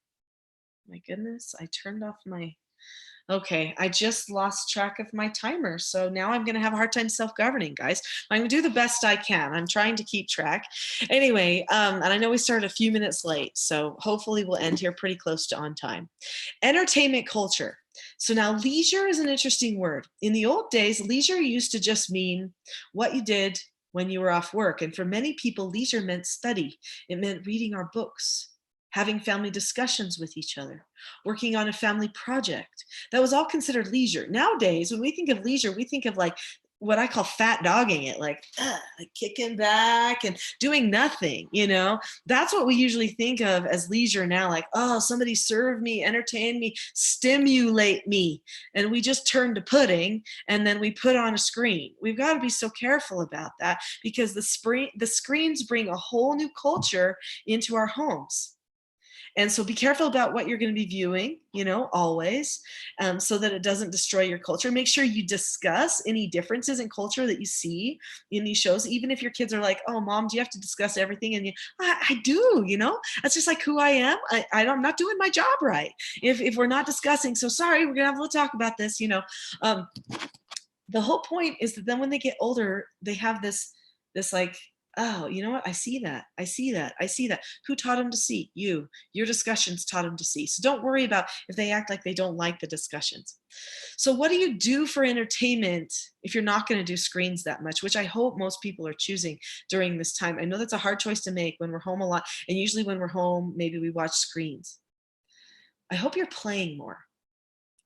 My goodness, I turned off my... Okay, I just lost track of my timer. So now I'm going to have a hard time self-governing, guys. I'm going to do the best I can. I'm trying to keep track. Anyway, and I know we started a few minutes late, so hopefully we'll end here pretty close to on time. Entertainment culture. So now leisure is an interesting word. In the old days, leisure used to just mean what you did when you were off work. And for many people, leisure meant study. It meant reading our books, having family discussions with each other, working on a family project. That was all considered leisure. Nowadays, when we think of leisure, we think of like what I call fat dogging it, like kicking back and doing nothing, you know? That's what we usually think of as leisure now, like, oh, somebody serve me, entertain me, stimulate me. And we just turn to pudding and then we put on a screen. We've got to be so careful about that, because the screens bring a whole new culture into our homes. And so be careful about what you're going to be viewing, you know, always, so that it doesn't destroy your culture. Make sure you discuss any differences in culture that you see in these shows, even if your kids are like, oh, Mom, do you have to discuss everything? And I do, you know, that's just like who I am. I'm not doing my job right if we're not discussing. So sorry, we're going to have a little talk about this, you know. The whole point is that then when they get older, they have this like, oh, you know what? I see that. I see that. I see that. Who taught them to see? You. Your discussions taught them to see. So don't worry about if they act like they don't like the discussions. So what do you do for entertainment if you're not going to do screens that much, which I hope most people are choosing during this time? I know that's a hard choice to make when we're home a lot. And usually when we're home, maybe we watch screens. I hope you're playing more.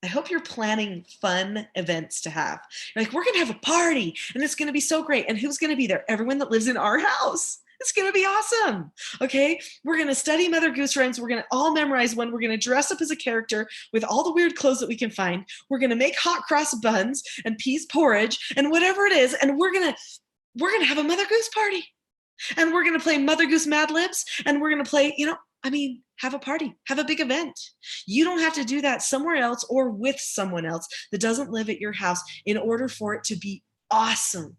I hope you're planning fun events to have. You're like, we're going to have a party and it's going to be so great. And who's going to be there? Everyone that lives in our house. It's going to be awesome. Okay. We're going to study Mother Goose rhymes. We're going to all memorize one. We're going to dress up as a character with all the weird clothes that we can find. We're going to make hot cross buns and peas porridge and whatever it is. And we're going to have a Mother Goose party. And we're going to play Mother Goose Mad Libs. And we're going to play, have a party, have a big event. You don't have to do that somewhere else or with someone else that doesn't live at your house in order for it to be awesome.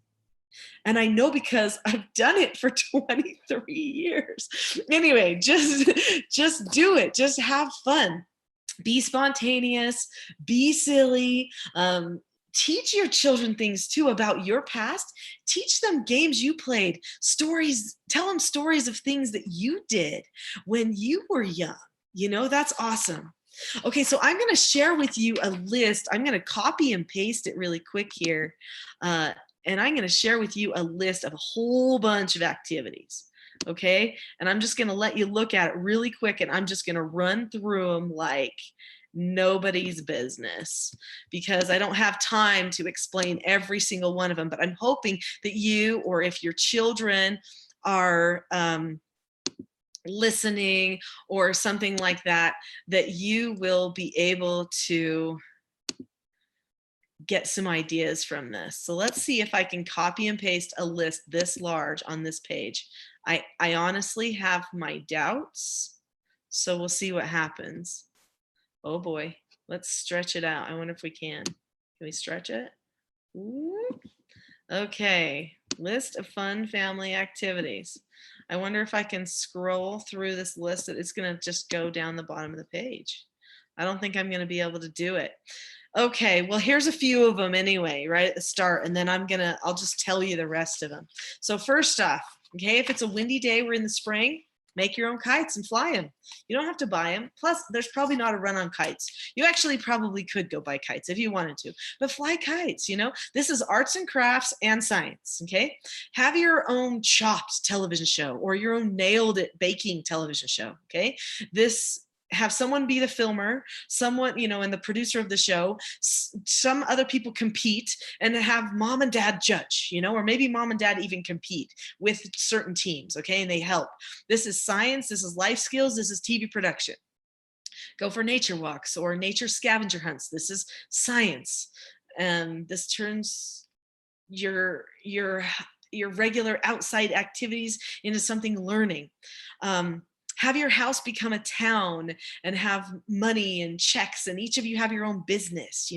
And I know because I've done it for 23 years. Anyway, just do it. Just have fun. Be spontaneous, be silly. Teach your children things too about your past. Teach them games you played, stories, tell them stories of things that you did when you were young. That's awesome. Okay, so I'm going to share with you a list. I'm going to copy and paste it really quick here. And I'm going to share with you a list of a whole bunch of activities. Okay, and I'm just going to let you look at it really quick, and I'm just going to run through them like nobody's business because I don't have time to explain every single one of them, but I'm hoping that you, or if your children are listening or something like that, that you will be able to get some ideas from this. So let's see if I can copy and paste a list this large on this page. I honestly have my doubts, so we'll see what happens. Oh boy, let's stretch it out. I wonder if we can. Can we stretch it? Ooh. Okay, list of fun family activities. I wonder if I can scroll through this list. It's gonna just go down the bottom of the page. I don't think I'm gonna be able to do it. Okay, well, here's a few of them anyway, right at the start, and then I'll just tell you the rest of them. So first off, okay, if it's a windy day, we're in the spring, make your own kites and fly them. You don't have to buy them. Plus, there's probably not a run on kites. You actually probably could go buy kites if you wanted to, but fly kites, This is arts and crafts and science, okay? Have your own Chopped television show or your own Nailed It baking television show, okay? Have someone be the filmer, someone, and the producer of the show, some other people compete, and have mom and dad judge, or maybe mom and dad even compete with certain teams, okay, and they help. This is science, this is life skills, this is TV production. Go for nature walks or nature scavenger hunts. This is science. This turns your regular outside activities into something learning. Have your house become a town and have money and checks, and each of you have your own business,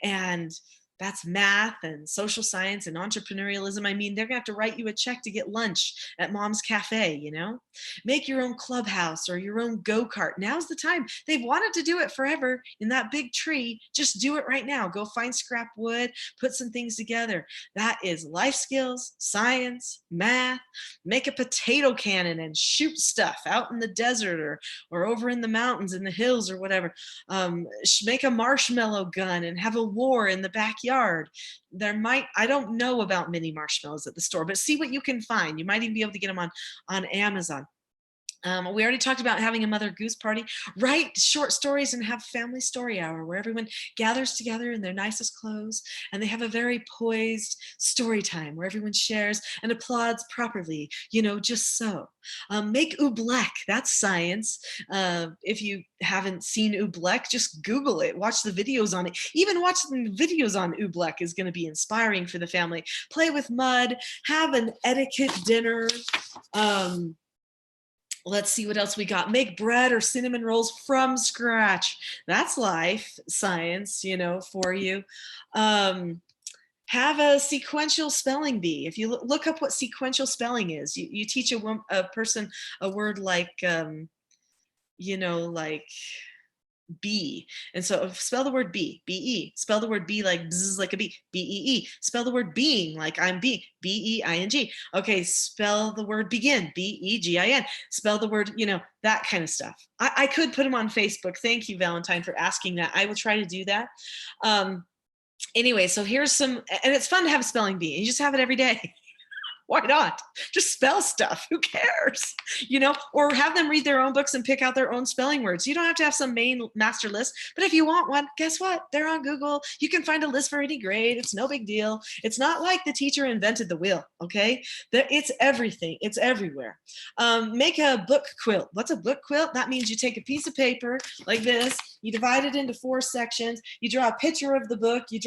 and that's math and social science and entrepreneurialism. I mean, they're gonna have to write you a check to get lunch at mom's cafe, Make your own clubhouse or your own go-kart. Now's the time. They've wanted to do it forever in that big tree. Just do it right now. Go find scrap wood, put some things together. That is life skills, science, math. Make a potato cannon and shoot stuff out in the desert or over in the mountains, in the hills or whatever. Make a marshmallow gun and have a war in the backyard. I don't know about mini marshmallows at the store, but see what you can find. You might even be able to get them on Amazon. We already talked about having a Mother Goose party. Write short stories and have family story hour where everyone gathers together in their nicest clothes and they have a very poised story time where everyone shares and applauds properly, just so. Make oobleck, that's science. If you haven't seen oobleck, just Google it, watch the videos on it. Even watching videos on oobleck is going to be inspiring for the family. Play with mud, have an etiquette dinner. Let's see what else we got. Make bread or cinnamon rolls from scratch. That's life science, for you. Have a sequential spelling bee. If you look up what sequential spelling is, you teach a person a word like, like bee. And so spell the word bee, B-E. Spell the word bee like bzz, like a bee, B-E-E. Spell the word being like I'm being, B-E-I-N-G. Okay, spell the word begin, B-E-G-I-N. Spell the word, that kind of stuff. I could put them on Facebook. Thank you, Valentine, for asking that. I will try to do that. Anyway, so here's some, and it's fun to have a spelling bee. You just have it every day. Why not? Just spell stuff. Who cares? You know, or have them read their own books and pick out their own spelling words. You don't have to have some main master list, but if you want one, guess what? They're on Google. You can find a list for any grade. It's no big deal. It's not like the teacher invented the wheel, okay? It's everything. It's everywhere. Make a book quilt. What's a book quilt? That means you take a piece of paper like this, you divide it into 4 sections, you draw a picture of the book, you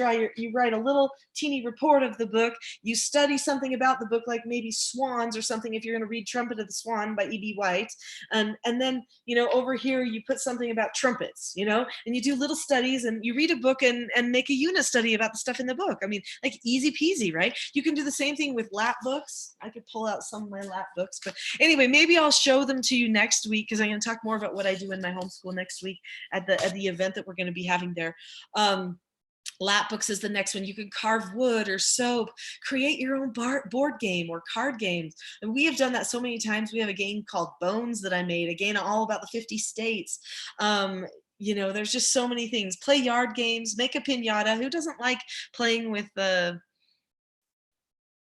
write a little teeny report of the book, you study something about the book, like maybe swans or something, if you're going to read Trumpet of the Swan by E.B. White. And then, you know, over here you put something about trumpets, you know, and you do little studies and you read a book and make a unit study about the stuff in the book. I mean, like easy peasy, right? You can do the same thing with lap books. I could pull out some of my lap books, but anyway, maybe I'll show them to you next week, because I'm going to talk more about what I do in my homeschool next week at the event that we're going to be having there. Lap books is the next one. You can carve wood or soap, create your own board game or card games. And we have done that so many times. We have a game called Bones that I made, a game all about the 50 states. You know, there's just so many things. Play yard games, make a piñata. Who doesn't like playing with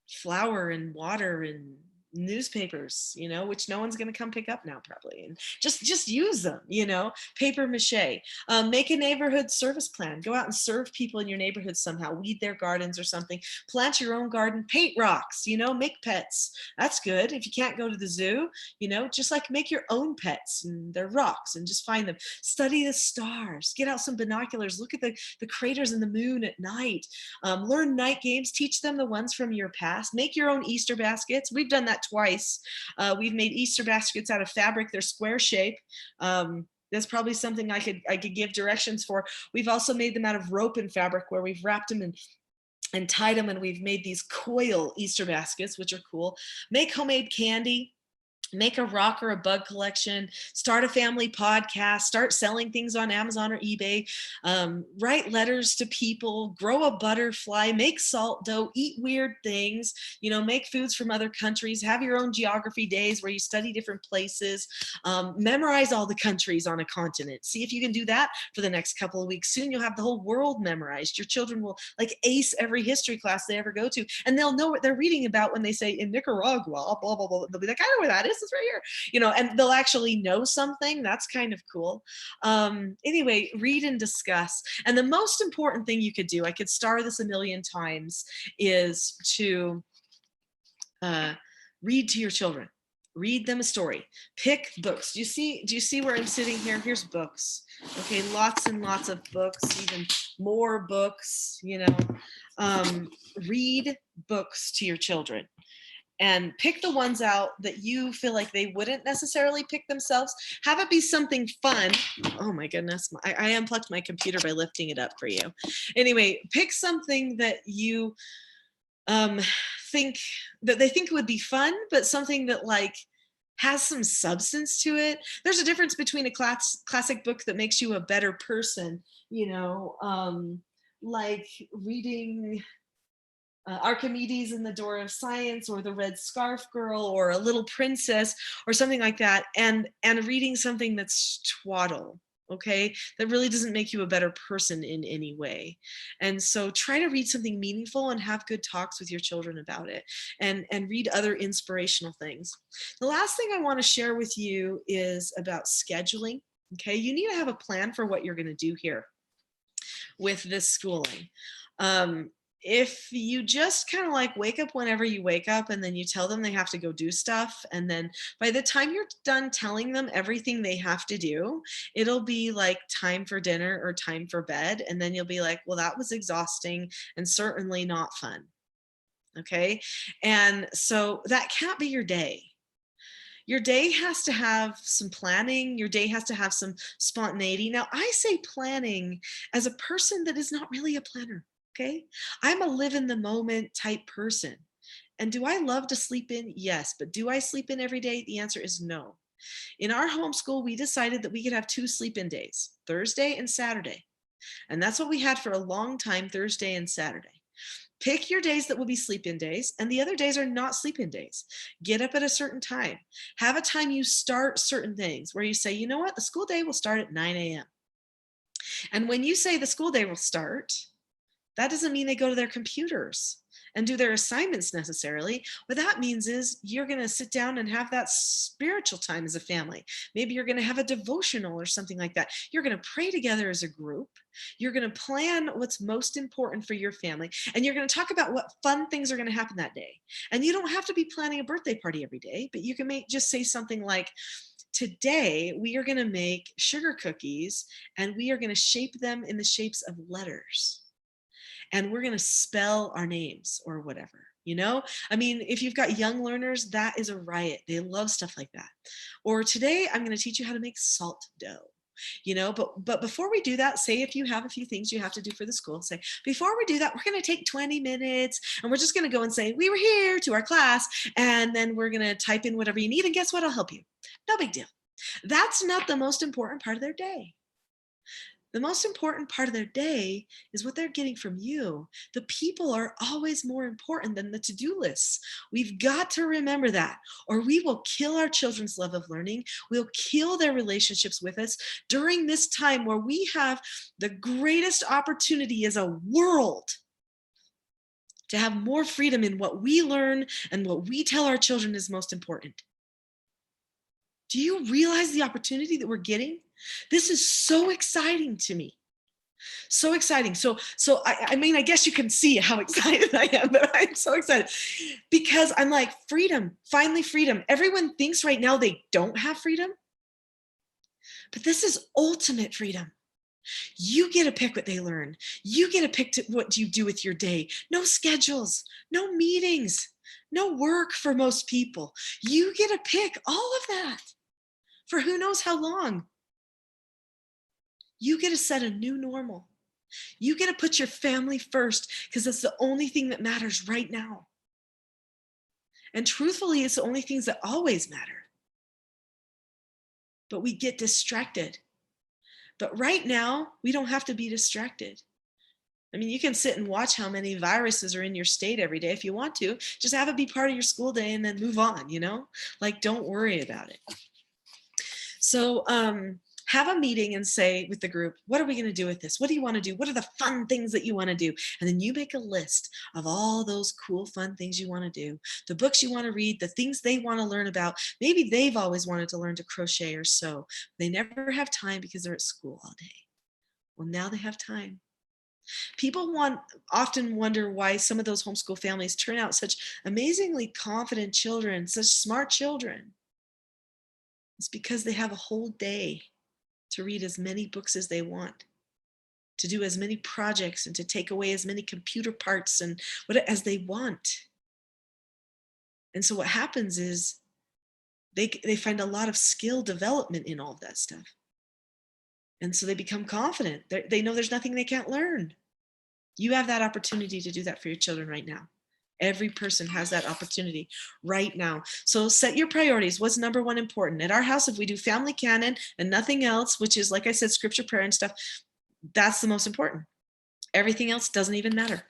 flour and water and newspapers, you know, which no one's going to come pick up now probably, and just use them, you know. Paper mache. Make a neighborhood service plan. Go out and serve people in your neighborhood somehow. Weed their gardens or something. Plant your own garden. Paint rocks, you know. Make pets. That's good. If you can't go to the zoo, you know, just like make your own pets, and they're rocks, and just find them. Study the stars. Get out some binoculars. Look at the craters in the moon at night. Learn night games. Teach them the ones from your past. Make your own Easter baskets. We've done that twice. We've made Easter baskets out of fabric. They're square shape. That's probably something I could give directions for. We've also made them out of rope and fabric, where we've wrapped them and tied them, and we've made these coil Easter baskets, which are cool. Make homemade candy. Make a rock or a bug collection, start a family podcast, start selling things on Amazon or eBay, write letters to people, grow a butterfly, make salt dough, eat weird things, you know, make foods from other countries, have your own geography days where you study different places, memorize all the countries on a continent. See if you can do that for the next couple of weeks. Soon you'll have the whole world memorized. Your children will like ace every history class they ever go to, and they'll know what they're reading about when they say in Nicaragua, blah, blah, blah. They'll be like, I know where that is. It's right here, you know, and they'll actually know something. That's kind of cool. Anyway, read and discuss. And the most important thing you could do, I could star this a million times, is to read to your children. Read them a story. Pick books. Do you see where I'm sitting here? Here's books. Okay, lots and lots of books, even more books, you know. Read books to your children. And pick the ones out that you feel like they wouldn't necessarily pick themselves. Have it be something fun. Oh my goodness, I unplugged my computer by lifting it up for you. Anyway, pick something that you think that they think would be fun, but something that like has some substance to it. There's a difference between a classic book that makes you a better person, you know, like reading Archimedes and the Door of Science, or The Red Scarf Girl, or A Little Princess, or something like that, and reading something that's twaddle, okay, that really doesn't make you a better person in any way. And so try to read something meaningful and have good talks with your children about it, and read other inspirational things. The last thing I want to share with you is about scheduling. Okay, you need to have a plan for what you're going to do here with this schooling. If you just kind of like wake up whenever you wake up, and then you tell them they have to go do stuff, and then by the time you're done telling them everything they have to do, it'll be like time for dinner or time for bed, and then you'll be like, well, that was exhausting and certainly not fun. Okay, and so that can't be your day. Your day has to have some planning. Your day has to have some spontaneity. Now, I say planning as a person that is not really a planner. Okay, I'm a live in the moment type person. And do I love to sleep in? Yes. But do I sleep in every day? The answer is no. In our homeschool, we decided that we could have 2 sleep in days, Thursday and Saturday. And that's what we had for a long time, Thursday and Saturday. Pick your days that will be sleep in days, and the other days are not sleep in days. Get up at a certain time. Have a time you start certain things where you say, you know what, the school day will start at 9 a.m. And when you say the school day will start, that doesn't mean they go to their computers and do their assignments necessarily. What that means is you're going to sit down and have that spiritual time as a family. Maybe you're going to have a devotional or something like that. You're going to pray together as a group. You're going to plan what's most important for your family. And you're going to talk about what fun things are going to happen that day. And you don't have to be planning a birthday party every day, but you can just say something like, today we are going to make sugar cookies and we are going to shape them in the shapes of letters. And we're going to spell our names or whatever, I mean, if you've got young learners, that is a riot. They love stuff like that. Or today I'm going to teach you how to make salt dough. But before we do that, say if you have a few things you have to do for the school, say, before we do that, we're going to take 20 minutes and we're just going to go and say, we were here to our class. And then we're going to type in whatever you need. And guess what? I'll help you. No big deal. That's not the most important part of their day. The most important part of their day is what they're getting from you. The people are always more important than the to-do lists. We've got to remember that, or we will kill our children's love of learning. We'll kill their relationships with us during this time where we have the greatest opportunity as a world to have more freedom in what we learn and what we tell our children is most important. Do you realize the opportunity that we're getting? This is so exciting to me. So exciting. So I mean, I guess you can see how excited I am, but I'm so excited because I'm like, freedom, finally freedom. Everyone thinks right now they don't have freedom, but this is ultimate freedom. You get to pick what they learn. You get to pick what you do with your day. No schedules, no meetings, no work for most people. You get to pick all of that for who knows how long. You get to set a new normal. You get to put your family first because that's the only thing that matters right now. And truthfully, it's the only things that always matter. But we get distracted. But right now, we don't have to be distracted. I mean, you can sit and watch how many viruses are in your state every day if you want to. Just have it be part of your school day and then move on, Like, don't worry about it. So have a meeting and say with the group, what are we going to do with this? What do you want to do? What are the fun things that you want to do? And then you make a list of all those cool, fun things you want to do, the books you want to read, the things they want to learn about. Maybe they've always wanted to learn to crochet or sew. They never have time because they're at school all day. Well, now they have time. People often wonder why some of those homeschool families turn out such amazingly confident children, such smart children. It's because they have a whole day to read as many books as they want, to do as many projects and to take away as many computer parts and as they want. And so what happens is they find a lot of skill development in all of that stuff. And so they become confident. They know there's nothing they can't learn. You have that opportunity to do that for your children right now. Every person has that opportunity right now. So set your priorities. What's number one important? At our house, if we do family canon and nothing else, which is, like I said, scripture, prayer and stuff, that's the most important. Everything else doesn't even matter.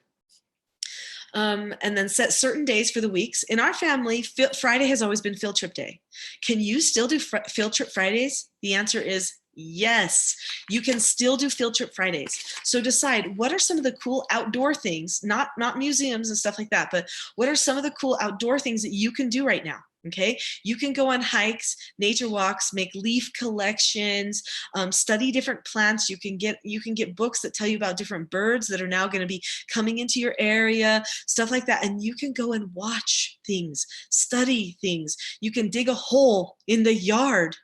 And then set certain days for the weeks. In our family, Friday has always been field trip day. Can you still do field trip Fridays? The answer is yes, you can still do field trip Fridays. So decide, what are some of the cool outdoor things, not museums and stuff like that, but what are some of the cool outdoor things that you can do right now? Okay, you can go on hikes, nature walks, make leaf collections, study different plants. You can get books that tell you about different birds that are now going to be coming into your area, stuff like that. And you can go and watch things, study things. You can dig a hole in the yard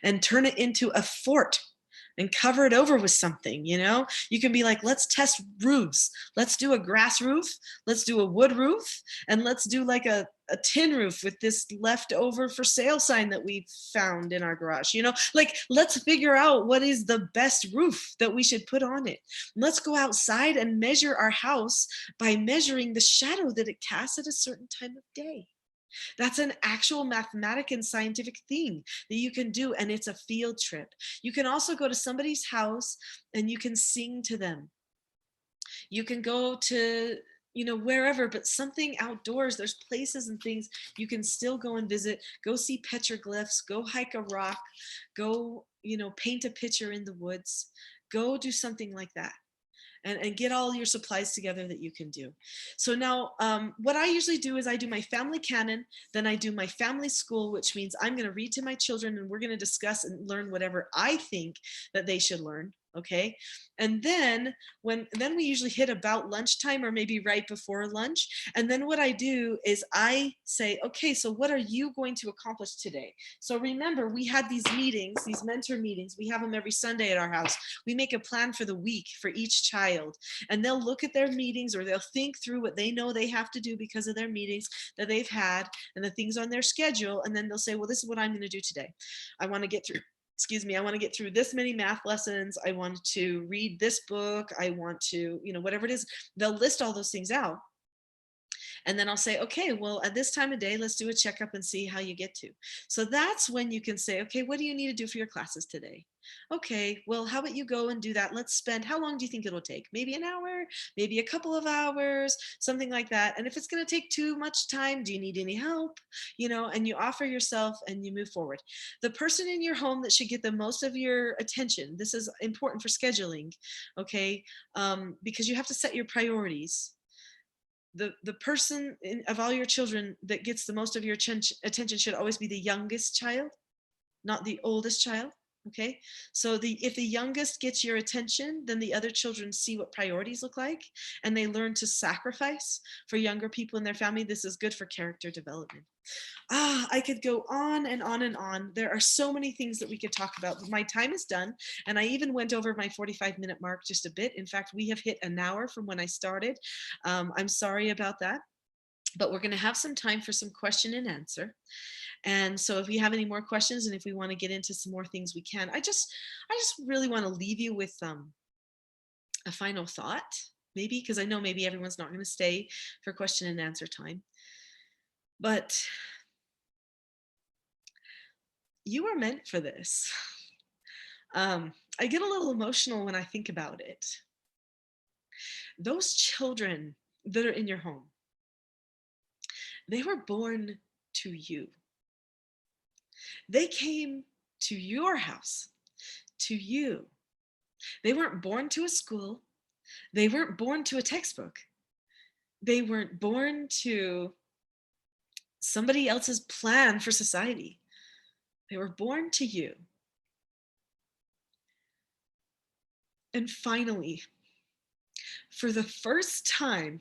and turn it into a fort and cover it over with something, You can be like, let's test roofs. Let's do a grass roof. Let's do a wood roof. And let's do like a tin roof with this leftover for sale sign that we found in our garage, Like, let's figure out what is the best roof that we should put on it. Let's go outside and measure our house by measuring the shadow that it casts at a certain time of day. That's an actual mathematic and scientific thing that you can do, and it's a field trip. You can also go to somebody's house and you can sing to them. You can go to, wherever, but something outdoors. There's places and things you can still go and visit. Go see petroglyphs, go hike a rock, go, paint a picture in the woods, go do something like that. and get all your supplies together that you can do. So now what I usually do is I do my family canon, then I do my family school, which means I'm going to read to my children and we're going to discuss and learn whatever I think that they should learn. Okay. And then we usually hit about lunchtime or maybe right before lunch. And then what I do is I say, okay, so what are you going to accomplish today? So remember, we had these meetings, these mentor meetings. We have them every Sunday at our house. We make a plan for the week for each child, and they'll look at their meetings, or they'll think through what they know they have to do because of their meetings that they've had and the things on their schedule. And then they'll say, well, this is what I'm going to do today. I want to get through I want to get through this many math lessons. I want to read this book. I want to, whatever it is, they'll list all those things out. And then I'll say, okay, well, at this time of day, let's do a checkup and see how you get to. So that's when you can say, okay, what do you need to do for your classes today? Okay, well, how about you go and do that? Let's spend, how long do you think it'll take? Maybe an hour, maybe a couple of hours, something like that. And if it's going to take too much time, do you need any help? And you offer yourself and you move forward. The person in your home that should get the most of your attention, this is important for scheduling, okay? Because you have to set your priorities. The person of all your children that gets the most of your attention should always be the youngest child, not the oldest child. Okay, so if the youngest gets your attention, then the other children see what priorities look like, and they learn to sacrifice for younger people in their family. This is good for character development. I could go on and on and on. There are so many things that we could talk about. My time is done, and I even went over my 45-minute mark just a bit. In fact, we have hit an hour from when I started. I'm sorry about that, but we're going to have some time for some question and answer. And so if you have any more questions, and if we want to get into some more things, we can. I just really want to leave you with a final thought, maybe, because I know maybe everyone's not going to stay for question and answer time. But you are meant for this. I get a little emotional when I think about it. Those children that are in your home, they were born to you. They came to your house, to you. They weren't born to a school. They weren't born to a textbook. They weren't born to somebody else's plan for society. They were born to you. And finally, for the first time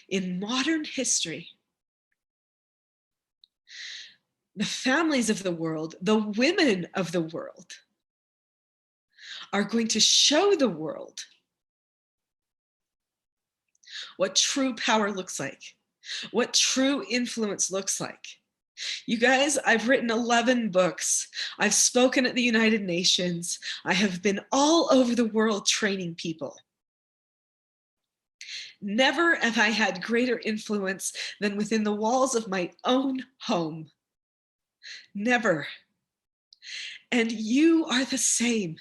in modern history, the families of the world, the women of the world, are going to show the world what true power looks like, what true influence looks like. You guys, I've written 11 books. I've spoken at the United Nations. I have been all over the world training people. Never have I had greater influence than within the walls of my own home. Never. And you are the same.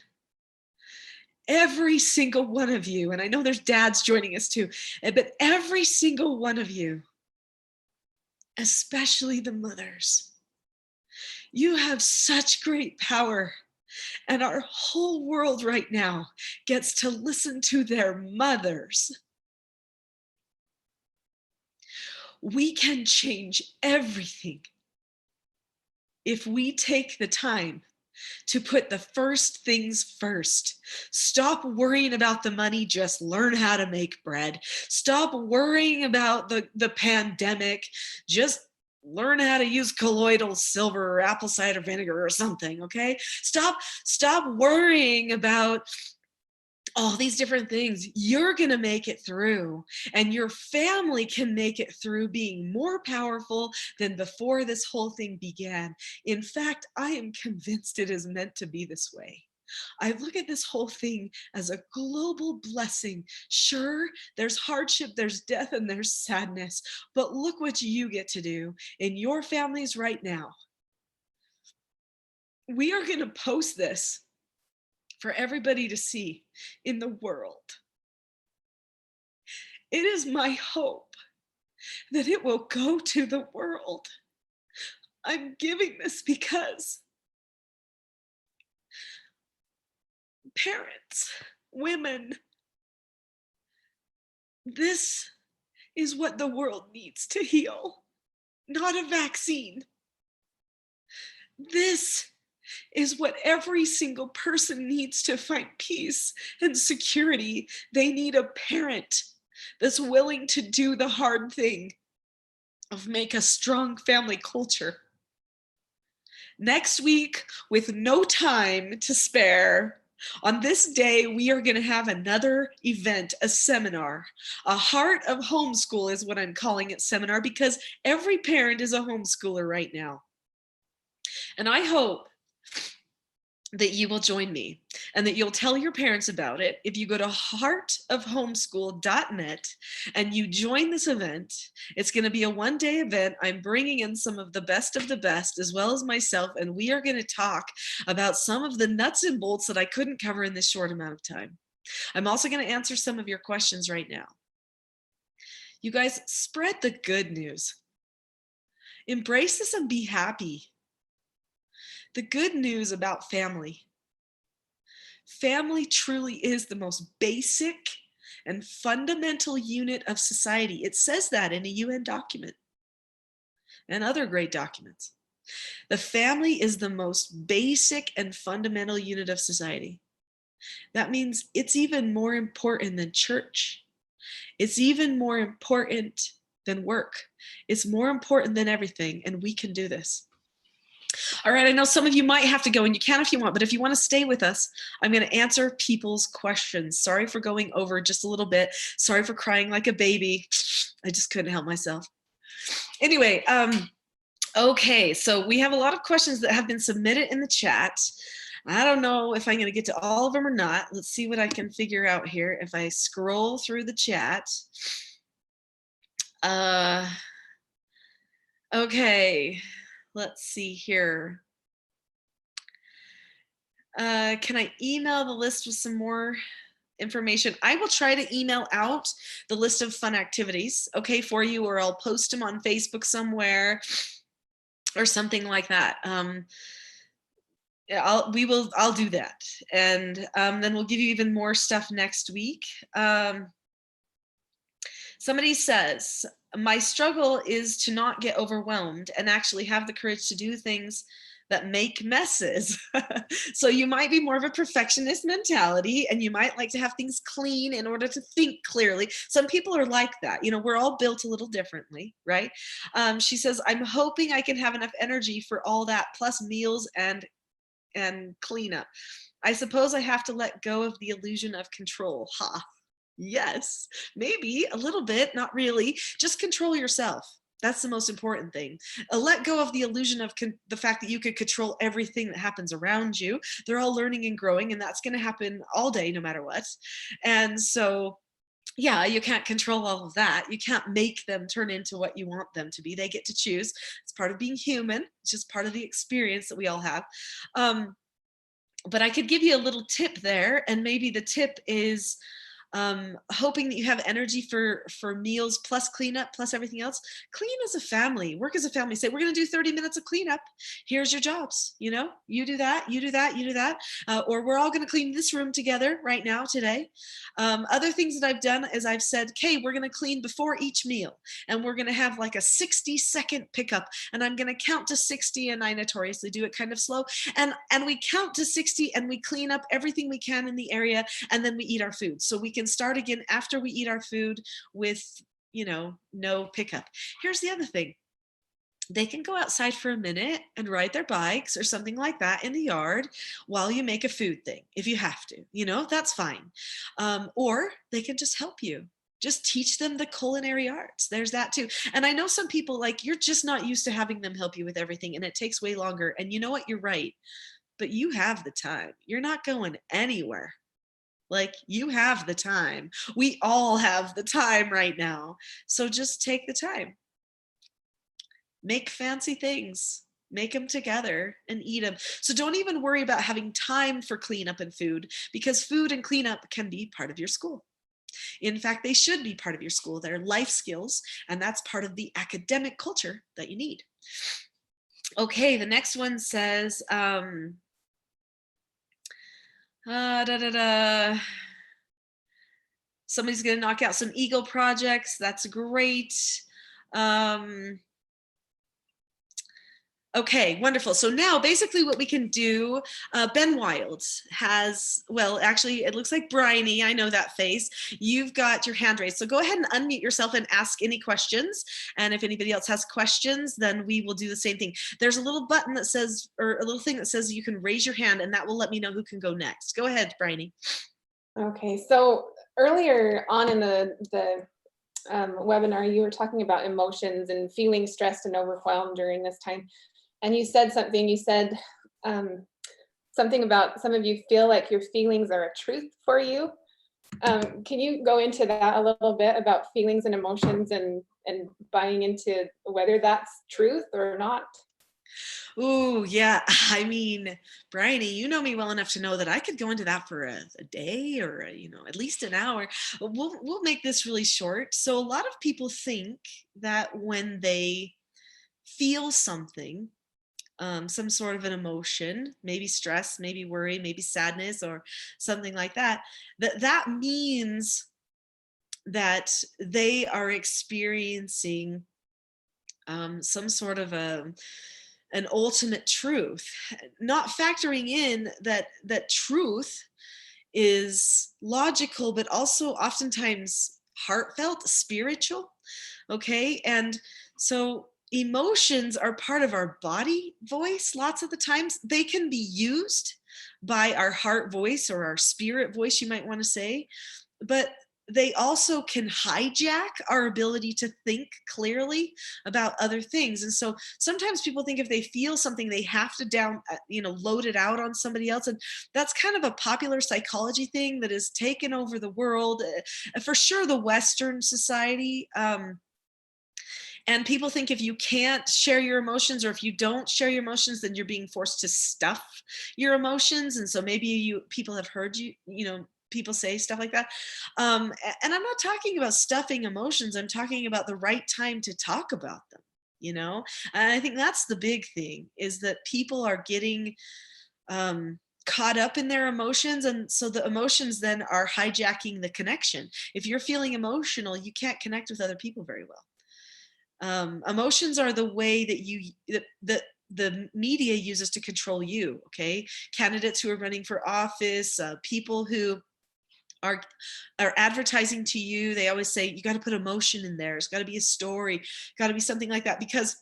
Every single one of you, and I know there's dads joining us too, but every single one of you, especially the mothers, you have such great power. And our whole world right now gets to listen to their mothers. We can change everything if we take the time to put the first things first. Stop worrying about the money, just learn how to make bread. Stop worrying about the pandemic, just learn how to use colloidal silver or apple cider vinegar or something, okay? Stop worrying about all these different things. You're going to make it through, and your family can make it through being more powerful than before this whole thing began. In fact, I am convinced it is meant to be this way. I look at this whole thing as a global blessing. Sure, there's hardship, there's death, and there's sadness, but look what you get to do in your families right now. We are going to post this for everybody to see in the world. It is my hope that it will go to the world. I'm giving this because parents, women, This is what the world needs to heal, not a vaccine. This is what every single person needs to find peace and security. They need a parent that's willing to do the hard thing of make a strong family culture. Next week, with no time to spare, on this day, we are going to have another event, a seminar. A Heart of Homeschool is what I'm calling it, seminar, because every parent is a homeschooler right now. And I hope that you will join me and that you'll tell your parents about it. If you go to heartofhomeschool.net and you join this event, it's going to be a one-day event. I'm bringing in some of the best as well as myself, and we are going to talk about some of the nuts and bolts that I couldn't cover in this short amount of time. I'm also going to answer some of your questions right now. You guys, spread the good news. Embrace this and be happy. The good news about family. Family truly is the most basic and fundamental unit of society. It says that in a UN document and other great documents. The family is the most basic and fundamental unit of society. That means it's even more important than church. It's even more important than work. It's more important than everything, and we can do this. All right, I know some of you might have to go, and you can if you want, but if you want to stay with us, I'm going to answer people's questions. Sorry for going over just a little bit. Sorry for crying like a baby. I just couldn't help myself. Anyway, okay, so we have a lot of questions that have been submitted in the chat. I don't know if I'm going to get to all of them or not. Let's see what I can figure out here if I scroll through the chat. Okay. Let's see here. Can I email the list with some more information? I will try to email out the list of fun activities, okay, for you, or I'll post them on Facebook somewhere or something like that. I'll do that, and then we'll give you even more stuff next week. Somebody says, my struggle is to not get overwhelmed and actually have the courage to do things that make messes. So you might be more of a perfectionist mentality, and you might like to have things clean in order to think clearly. Some people are like that. You know, we're all built a little differently, right? She says, I'm hoping I can have enough energy for all that, plus meals and cleanup. I suppose I have to let go of the illusion of control. Ha. Yes, maybe a little bit, not really. Just control yourself. That's the most important thing. Let go of the illusion of the fact that you could control everything that happens around you. They're all learning and growing, and that's going to happen all day, no matter what. And so, yeah, you can't control all of that. You can't make them turn into what you want them to be. They get to choose. It's part of being human. It's just part of the experience that we all have. But I could give you a little tip there, and maybe the tip is hoping that you have energy for meals plus cleanup plus everything else. Clean as a family, work as a family. Say, we're going to do 30 minutes of cleanup. Here's your jobs. You know, you do that, you do that, you do that. Or we're all going to clean this room together right now today. Other things that I've done is I've said, okay, we're going to clean before each meal, and we're going to have like a 60-second pickup, and I'm going to count to 60, and I notoriously do it kind of slow. And we count to 60, and we clean up everything we can in the area, and then we eat our food. So we can start again after we eat our food with, you know, no pickup. Here's the other thing. They can go outside for a minute and ride their bikes or something like that in the yard while you make a food thing, if you have to, you know, that's fine. Or they can just help you. Just teach them the culinary arts. There's that too. And I know some people, like, you're just not used to having them help you with everything, and it takes way longer. And you know what? You're right. But you have the time. You're not going anywhere. Like, you have the time. We all have the time right now. So just take the time. Make fancy things. Make them together and eat them. So don't even worry about having time for cleanup and food, because food and cleanup can be part of your school. In fact, they should be part of your school. They're life skills, and that's part of the academic culture that you need. Okay, the next one says, Somebody's going to knock out some ego projects. That's great. Okay, wonderful. So now basically what we can do, Ben Wild has, well, actually, it looks like Bryony. I know that face. You've got your hand raised. So go ahead and unmute yourself and ask any questions. And if anybody else has questions, then we will do the same thing. There's a little button that says, or a little thing that says you can raise your hand, and that will let me know who can go next. Go ahead, Bryony. Okay, so earlier on in the webinar, you were talking about emotions and feeling stressed and overwhelmed during this time. And you said something, something about some of you feel like your feelings are a truth for you. Can you go into that a little bit about feelings and emotions and buying into whether that's truth or not? Ooh, yeah. I mean, Bryony, you know me well enough to know that I could go into that for a day or, at least an hour. We'll make this really short. So a lot of people think that when they feel something, some sort of an emotion, maybe stress, maybe worry, maybe sadness or something like that, that means that they are experiencing some sort of an ultimate truth, not factoring in that truth is logical, but also oftentimes heartfelt, spiritual. Okay. And so emotions are part of our body voice. Lots of the times they can be used by our heart voice or our spirit voice, you might want to say, but they also can hijack our ability to think clearly about other things. And so sometimes people think if they feel something, they have to load it out on somebody else. And that's kind of a popular psychology thing that has taken over the world, for sure, the Western society. And people think if you can't share your emotions, or if you don't share your emotions, then you're being forced to stuff your emotions. And so maybe people have heard people say stuff like that. And I'm not talking about stuffing emotions. I'm talking about the right time to talk about them, and I think that's the big thing, is that people are getting caught up in their emotions. And so the emotions then are hijacking the connection. If you're feeling emotional, you can't connect with other people very well. Emotions are the way that the media uses to control you. Okay. Candidates who are running for office, people who are advertising to you, they always say, you got to put emotion in there. It's got to be a story, got to be something like that, because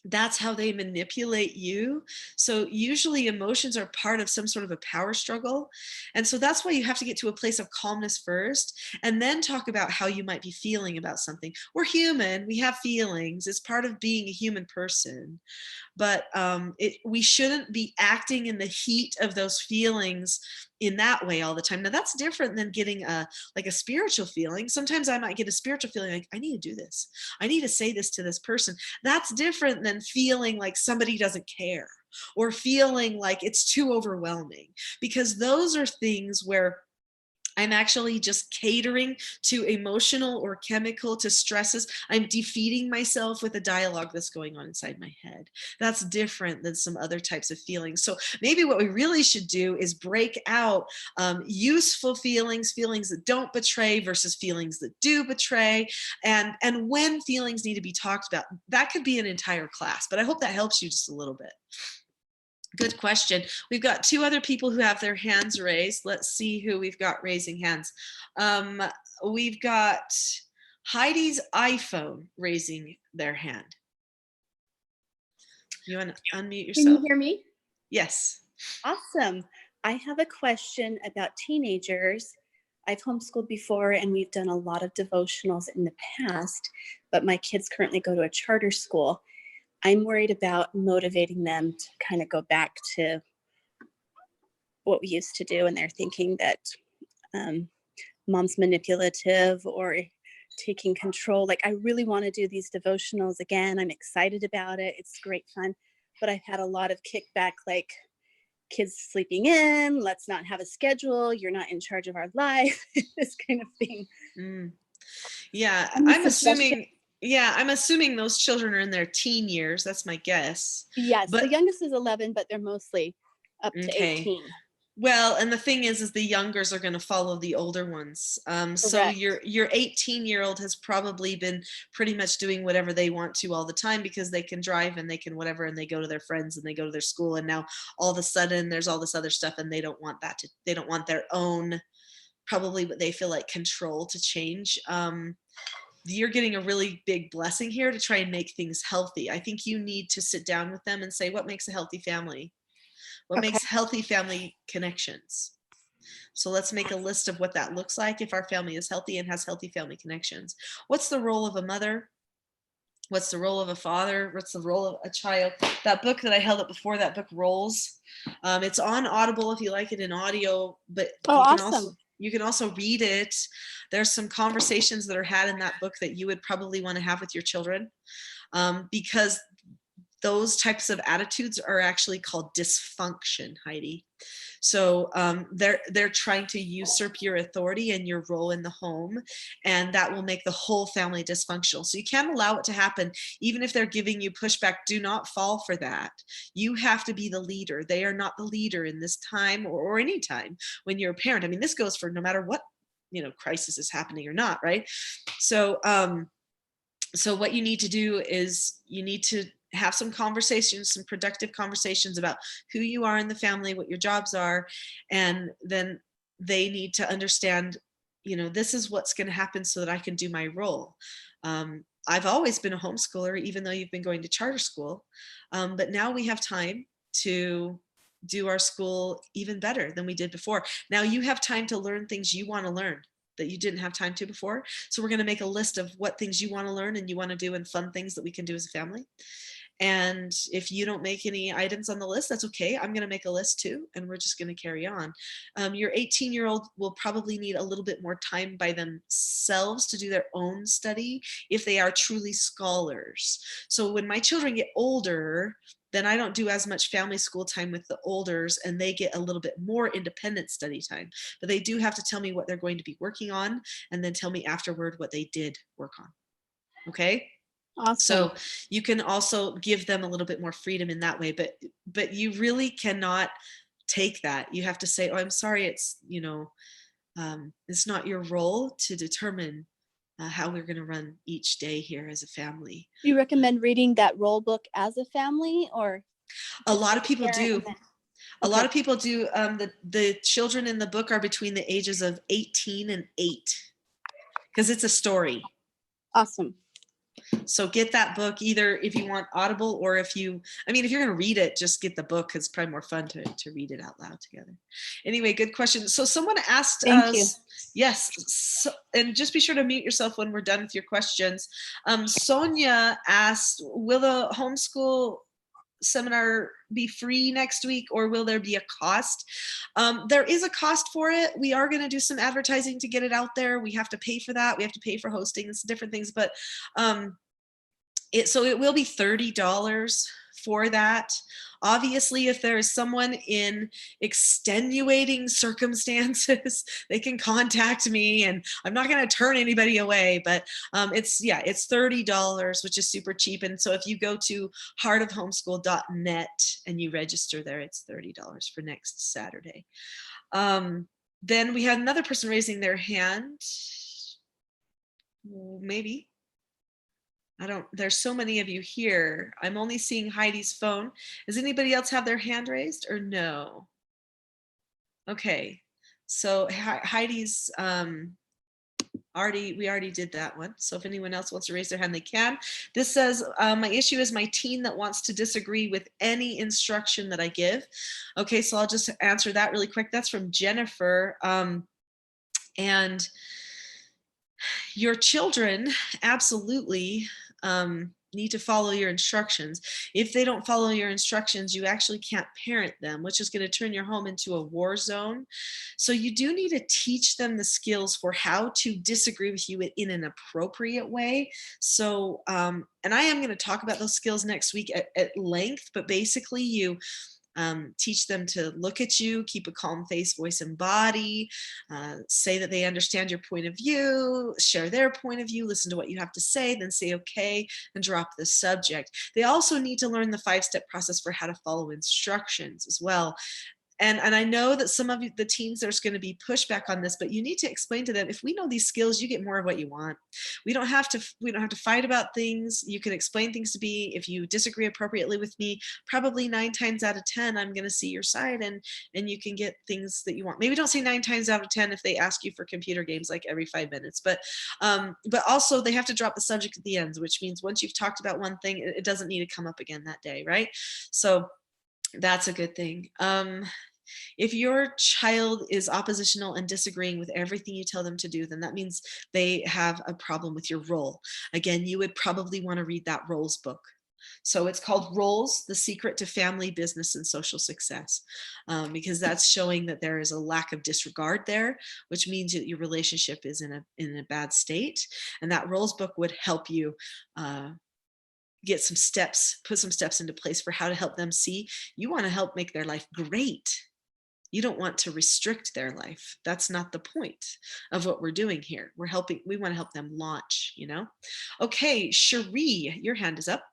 that's how they manipulate you. So usually emotions are part of some sort of a power struggle. And so that's why you have to get to a place of calmness first, and then talk about how you might be feeling about something. We're human, we have feelings, it's part of being a human person. But we shouldn't be acting in the heat of those feelings in that way all the time. Now that's different than getting a spiritual feeling. Sometimes I might get a spiritual feeling like, I need to do this, I need to say this to this person. That's different than feeling like somebody doesn't care, or feeling like it's too overwhelming, because those are things where I'm actually just catering to emotional or chemical, to stresses. I'm defeating myself with a dialogue that's going on inside my head. That's different than some other types of feelings. So maybe what we really should do is break out useful feelings, feelings that don't betray versus feelings that do betray. And when feelings need to be talked about, that could be an entire class, but I hope that helps you just a little bit. Good question. We've got two other people who have their hands raised. Let's see who we've got raising hands. We've got Heidi's iPhone raising their hand. You want to unmute yourself? Can you hear me? Yes. Awesome. I have a question about teenagers. I've homeschooled before, and we've done a lot of devotionals in the past, but my kids currently go to a charter school. I'm worried about motivating them to kind of go back to what we used to do, and they're thinking that mom's manipulative or taking control. Like, I really want to do these devotionals again. I'm excited about it. It's great fun. But I've had a lot of kickback, like kids sleeping in, let's not have a schedule, you're not in charge of our life, this kind of thing. Yeah, I'm assuming those children are in their teen years. That's my guess. Yes, but the youngest is 11, but they're mostly up to 18. Well, and the thing is the youngers are going to follow the older ones. So Correct. your 18-year-old has probably been pretty much doing whatever they want to all the time because they can drive and they can whatever, and they go to their friends and they go to their school, and now all of a sudden there's all this other stuff, and they don't want they don't want their own, probably what they feel like, control to change. You're getting a really big blessing here to try and make things healthy. I think you need to sit down with them and say, what makes a healthy family? What Okay. makes healthy family connections? So let's make a list of what that looks like if our family is healthy and has healthy family connections. What's the role of a mother? What's the role of a father? What's the role of a child? That book that I held up before, that book Roles, it's on Audible if you like it in audio, but Oh, you can awesome. you can also read it. There's some conversations that are had in that book that you would probably want to have with your children, because those types of attitudes are actually called dysfunction, Heidi. So they're trying to usurp your authority and your role in the home, and that will make the whole family dysfunctional. So you can't allow it to happen. Even if they're giving you pushback, do not fall for that. You have to be the leader. They are not the leader in this time or any time when you're a parent. I mean, this goes for no matter what, crisis is happening or not, right? So so what you need to do is you need to have some conversations, some productive conversations about who you are in the family, what your jobs are, and then they need to understand, this is what's going to happen so that I can do my role. I've always been a homeschooler, even though you've been going to charter school, but now we have time to do our school even better than we did before. Now you have time to learn things you want to learn that you didn't have time to before. So we're going to make a list of what things you want to learn and you want to do, and fun things that we can do as a family. And if you don't make any items on the list, that's okay. I'm going to make a list too, and we're just going to carry on. Your 18-year-old will probably need a little bit more time by themselves to do their own study if they are truly scholars. So when my children get older, then I don't do as much family school time with the olders, and they get a little bit more independent study time. But they do have to tell me what they're going to be working on, and then tell me afterward what they did work on. Okay? Awesome. So you can also give them a little bit more freedom in that way, but you really cannot take that. You have to say, oh, I'm sorry, it's, it's not your role to determine how we're going to run each day here as a family. Do you recommend reading that role book as a family, or? A lot of people do. Okay. A lot of people do. The children in the book are between the ages of 18 and 8 because it's a story. Awesome. So get that book either if you want Audible, or if you're going to read it, just get the book. It's probably more fun to read it out loud together. Anyway, good question. So someone asked Thank you. Yes. So, and just be sure to mute yourself when we're done with your questions. Sonia asked, will the homeschool seminar be free next week, or will there be a cost? There is a cost for it. We are going to do some advertising to get it out there. We have to pay for that. We have to pay for hosting and some different things, but so it will be $30 for that. Obviously, if there is someone in extenuating circumstances, they can contact me, and I'm not going to turn anybody away, but it's $30, which is super cheap. And so if you go to heartofhomeschool.net and you register there, it's $30 for next Saturday. Then we had another person raising their hand. Maybe. There's so many of you here. I'm only seeing Heidi's phone. Does anybody else have their hand raised, or no? Okay, so Heidi's we already did that one. So if anyone else wants to raise their hand, they can. This says, my issue is my teen that wants to disagree with any instruction that I give. Okay, so I'll just answer that really quick. That's from Jennifer. And your children absolutely need to follow your instructions. If they don't follow your instructions, you actually can't parent them, which is going to turn your home into a war zone. So you do need to teach them the skills for how to disagree with you in an appropriate way. So, and I am going to talk about those skills next week at length, but basically you teach them to look at you, keep a calm face, voice, and body, say that they understand your point of view, share their point of view, listen to what you have to say, then say okay, and drop the subject. They also need to learn the 5-step process for how to follow instructions as well. And I know that some of the teens, there's going to be pushback on this, but you need to explain to them, if we know these skills, you get more of what you want. We don't have to fight about things. You can explain things to me. If you disagree appropriately with me, probably 9 times out of 10, I'm going to see your side, and you can get things that you want. Maybe don't say 9 times out of 10 if they ask you for computer games like every 5 minutes, but also they have to drop the subject at the end, which means once you've talked about one thing, it doesn't need to come up again that day, right? So that's a good thing. If your child is oppositional and disagreeing with everything you tell them to do, then that means they have a problem with your role. Again, you would probably want to read that roles book. So it's called Roles, The Secret to Family, Business, and Social Success, because that's showing that there is a lack of disregard there, which means that your relationship is in a bad state. And that roles book would help you put some steps into place for how to help them see you want to help make their life great. You don't want to restrict their life. That's not the point of what we're doing here. We want to help them launch, Okay, Cherie, your hand is up.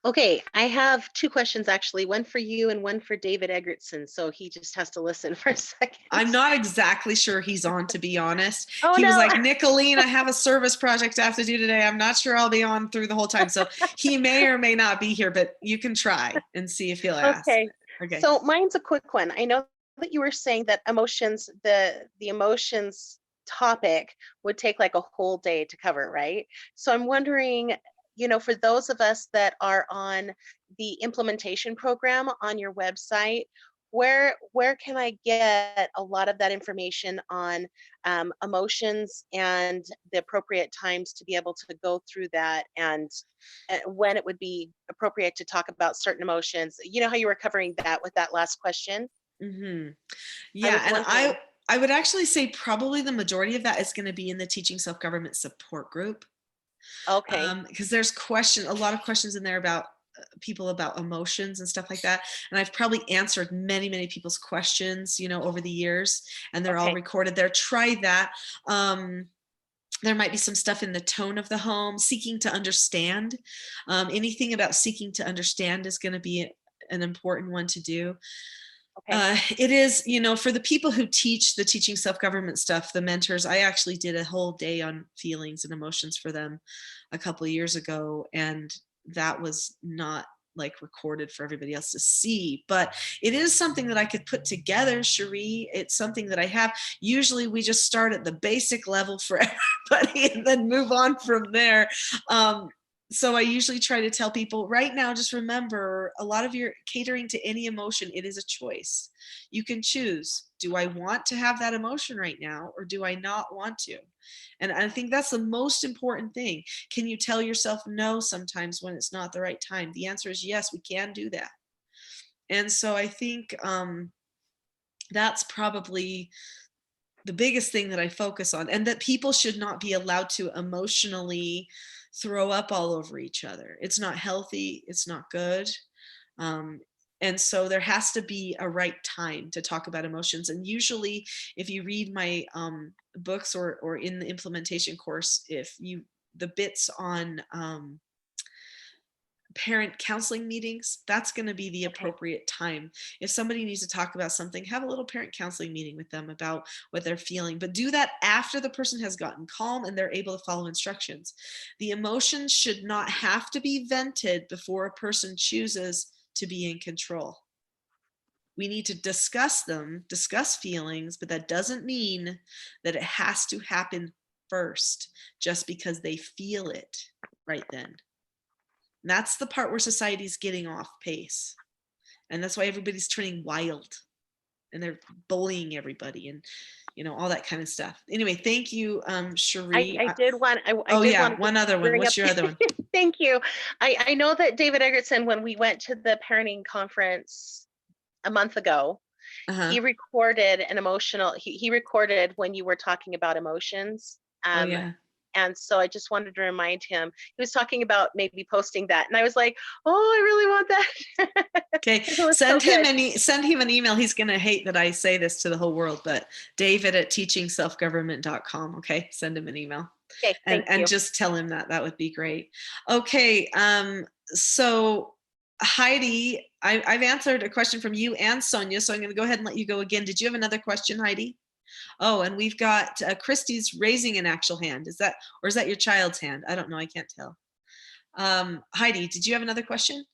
Okay, I have 2 questions actually, one for you and one for David Eggertson. So he just has to listen for a second. I'm not exactly sure he's on, to be honest. Oh, He was no. like, Nicolene, I have a service project I have to do today. I'm not sure I'll be on through the whole time. So he may or may not be here, but you can try and see if he'll ask. Okay. Okay. So mine's a quick one. I know that you were saying that emotions, the emotions topic would take like a whole day to cover, right? So I'm wondering, for those of us that are on the implementation program on your website, where can I get a lot of that information on emotions and the appropriate times to be able to go through that, and when it would be appropriate to talk about certain emotions? You know how you were covering that with that last question? Mm-hmm. I Yeah, was and wondering. I would actually say probably the majority of that is going to be in the Teaching Self-Government support group. Okay. Because there's a lot of questions in there about people about emotions and stuff like that. And I've probably answered many, many people's questions, over the years, and they're all Okay. recorded there. Try that. There might be some stuff in the tone of the home, seeking to understand. Anything about seeking to understand is going to be an important one to do. Okay. It is, for the people who teach the Teaching Self-Government stuff, the mentors, I actually did a whole day on feelings and emotions for them a couple of years ago, and that was not like recorded for everybody else to see, but it is something that I could put together, Cherie. It's something that I have. Usually we just start at the basic level for everybody and then move on from there. So I usually try to tell people right now, just remember, a lot of your catering to any emotion, it is a choice. You can choose. Do I want to have that emotion right now, or do I not want to? And I think that's the most important thing. Can you tell yourself no sometimes when it's not the right time? The answer is yes, we can do that. And so I think that's probably the biggest thing that I focus on, and that people should not be allowed to emotionally throw up all over each other. It's not healthy. It's not good. And so there has to be a right time to talk about emotions. And usually if you read my books or in the implementation course, the bits on parent counseling meetings, that's going to be the appropriate time. If somebody needs to talk about something, have a little parent counseling meeting with them about what they're feeling, but do that after the person has gotten calm and they're able to follow instructions. The emotions should not have to be vented before a person chooses to be in control. We need to discuss feelings, but that doesn't mean that it has to happen first just because they feel it right then. And that's the part where society's getting off pace. And that's why everybody's turning wild and they're bullying everybody and, all that kind of stuff. Anyway, thank you, Cherie. I did want. One other one. What's your other one? Thank you. I know that David Eggertson, when we went to the parenting conference a month ago, he recorded he recorded when you were talking about emotions. Oh yeah. And so I just wanted to remind him, he was talking about maybe posting that. And I was like, oh, I really want that. Okay, send him an email. He's going to hate that I say this to the whole world, but david@teachingselfgovernment.com. Okay, send him an email. Okay, thank you. And just tell him that would be great. Okay, so Heidi, I've answered a question from you and Sonia, so I'm going to go ahead and let you go again. Did you have another question, Heidi? Oh, and we've got Christy's raising an actual hand. Is that your child's hand? I don't know. I can't tell. Heidi, did you have another question?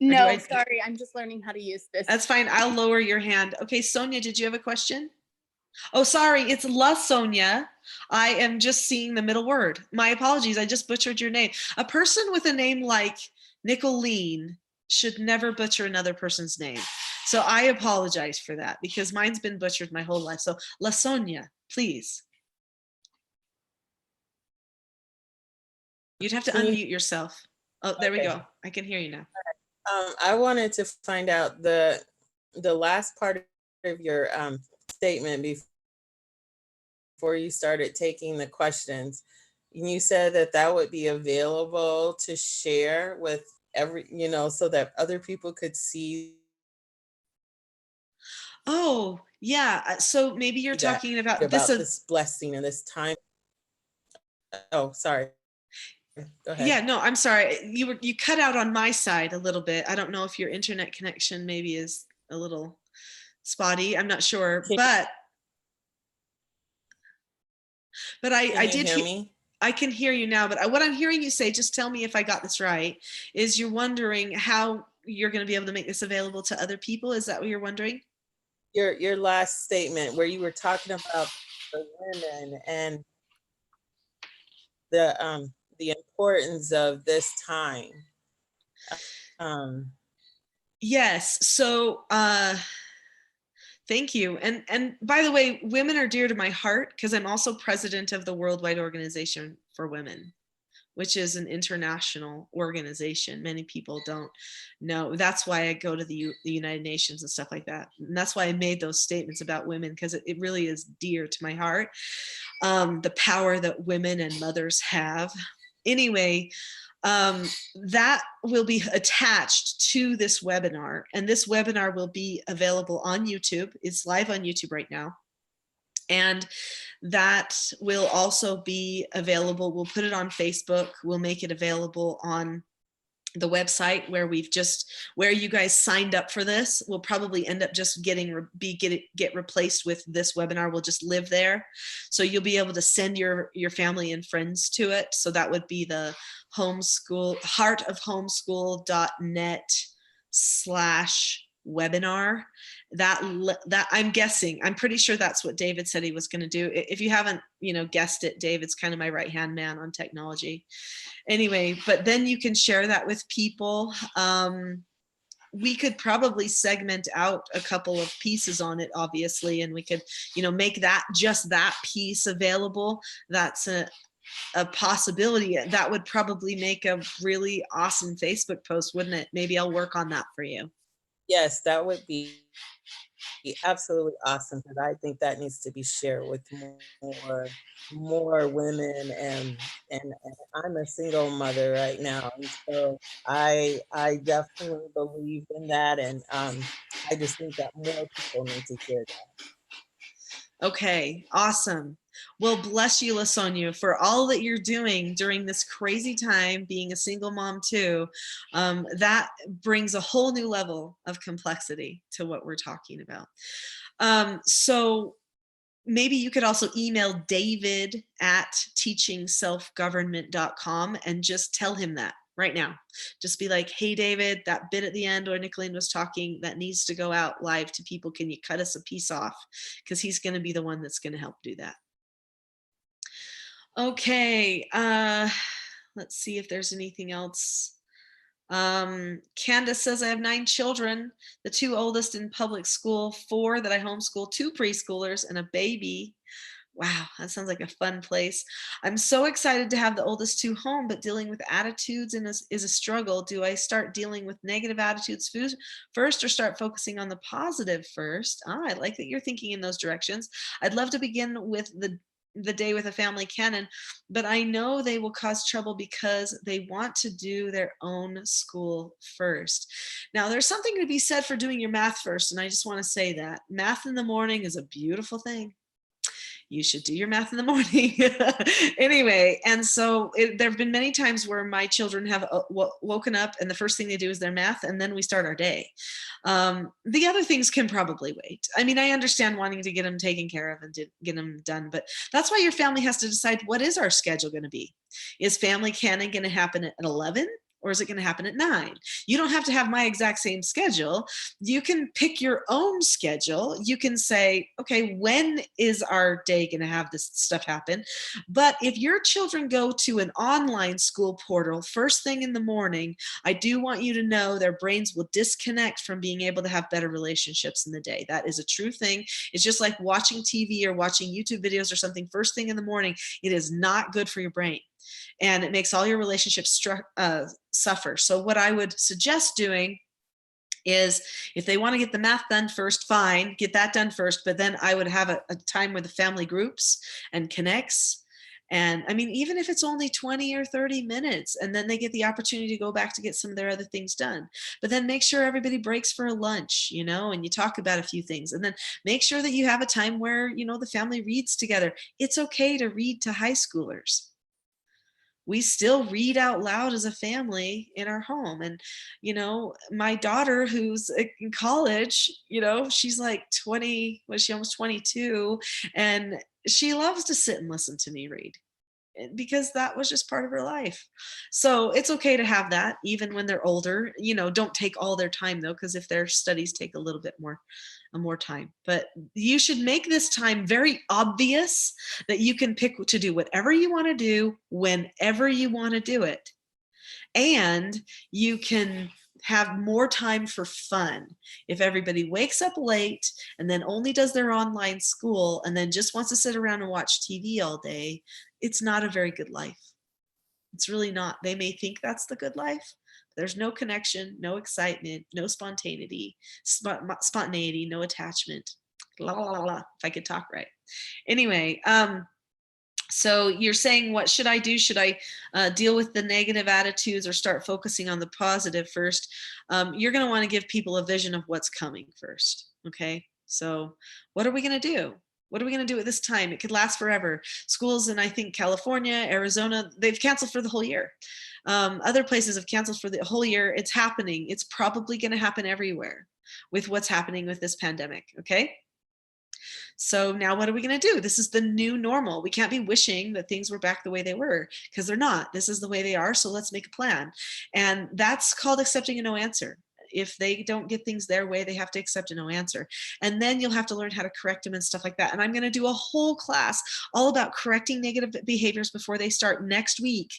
No, sorry. I'm just learning how to use this. That's fine. I'll lower your hand. Okay, Sonia, did you have a question? Oh, sorry. It's La Sonia. I am just seeing the middle word. My apologies. I just butchered your name. A person with a name like Nicolene should never butcher another person's name. So I apologize for that because mine's been butchered my whole life. So La Sonia, please. You'd have to unmute yourself. Oh, there we go. I can hear you now. I wanted to find out the last part of your statement before you started taking the questions. You said that would be available to share with so that other people could see. Oh, yeah. So maybe you're talking about this blessing and this time. Oh, sorry. Go ahead. Yeah, no, I'm sorry. You cut out on my side a little bit. I don't know if your internet connection maybe is a little spotty. I'm not sure, but I did hear me. I can hear you now, but what I'm hearing you say, just tell me if I got this right, is you're wondering how you're going to be able to make this available to other people. Is that what you're wondering? Your last statement where you were talking about the women and the importance of this time. Yes. So thank you. And by the way, women are dear to my heart because I'm also president of the Worldwide Organization for Women, which is an international organization. Many people don't know. That's why I go to the United Nations and stuff like that. And that's why I made those statements about women, because it really is dear to my heart, the power that women and mothers have. Anyway, that will be attached to this webinar, and this webinar will be available on YouTube. It's live on YouTube right now. And that will also be available. We'll put it on Facebook. We'll make it available on the website where you guys signed up for this. Will probably end up just get replaced with this webinar. Will just live there. So you'll be able to send your family and friends to it. So that would be the heartofhomeschool.net/webinar. That I'm guessing, I'm pretty sure that's what David said he was going to do. If you haven't, guessed it, David's kind of my right-hand man on technology. Anyway, but then you can share that with people. We could probably segment out a couple of pieces on it, obviously, and we could, make that piece available. That's a possibility. That would probably make a really awesome Facebook post, wouldn't it? Maybe I'll work on that for you. Yes, that would be absolutely awesome, because I think that needs to be shared with more women, and I'm a single mother right now, and so I definitely believe in that, and I just think that more people need to hear that. Okay, awesome. Well, bless you, LaSonia, for all that you're doing during this crazy time, being a single mom too. That brings a whole new level of complexity to what we're talking about. So maybe you could also email David at teachingselfgovernment.com and just tell him that right now. Just be like, hey, David, that bit at the end where Nicolene was talking, that needs to go out live to people. Can you cut us a piece off? Because he's going to be the one that's going to help do that. Okay, let's see if there's anything else. Candace says, I have 9 children, the 2 oldest in public school, 4 that I homeschool, 2 preschoolers, and a baby. Wow, that sounds like a fun place. I'm so excited to have the oldest 2 home, but dealing with attitudes is a struggle. Do I start dealing with negative attitudes first or start focusing on the positive first? I like that you're thinking in those directions. I'd love to begin with the day with a family canon, but I know they will cause trouble because they want to do their own school first. Now, there's something to be said for doing your math first, and I just want to say that math in the morning is a beautiful thing. You should do your math in the morning. Anyway, and so there have been many times where my children have woken up and the first thing they do is their math, and then we start our day. The other things can probably wait. I mean, I understand wanting to get them taken care of and to get them done, but that's why your family has to decide, what is our schedule going to be? Is family canon going to happen at 11? Or is it going to happen at 9? You don't have to have my exact same schedule. You can pick your own schedule. You can say, okay, when is our day going to have this stuff happen? But if your children go to an online school portal first thing in the morning, I do want you to know their brains will disconnect from being able to have better relationships in the day. That is a true thing. It's just like watching TV or watching YouTube videos or something first thing in the morning. It is not good for your brain. And it makes all your relationships suffer. So what I would suggest doing is, if they want to get the math done first, fine, get that done first. But then I would have a time where the family groups and connects. And I mean, even if it's only 20 or 30 minutes, and then they get the opportunity to go back to get some of their other things done. But then make sure everybody breaks for a lunch, you know, and you talk about a few things. And then make sure that you have a time where, you know, the family reads together. It's okay to read to high schoolers. We still read out loud as a family in our home. And, you know, my daughter who's in college, you know, she's like 20, was she almost 22? And she loves to sit and listen to me read, because that was just part of her life. So it's okay to have that even when they're older. You know, don't take all their time though, because if their studies take a little bit more time. But you should make this time very obvious that you can pick to do whatever you want to do whenever you want to do it. And you can have more time for fun. If everybody wakes up late and then only does their online school and then just wants to sit around and watch TV all day, it's not a very good life. It's really not. They may think that's the good life. There's no connection, no excitement, no spontaneity, no attachment. La, la, la, la, if I could talk right. Anyway, so you're saying, what should I do? Should I deal with the negative attitudes or start focusing on the positive first? You're going to want to give people a vision of what's coming first. Okay, so what are we going to do? What are we going to do at this time? It could last forever. Schools in, I think, California, Arizona, they've canceled for the whole year. Other places have canceled for the whole year. It's happening. It's probably going to happen everywhere with what's happening with this pandemic. Okay. So now what are we going to do? This is the new normal. We can't be wishing that things were back the way they were, because they're not. This is the way they are. So let's make a plan. And that's called accepting a no answer. If they don't get things their way, they have to accept a no answer. And then you'll have to learn how to correct them and stuff like that. And I'm going to do a whole class all about correcting negative behaviors before they start next week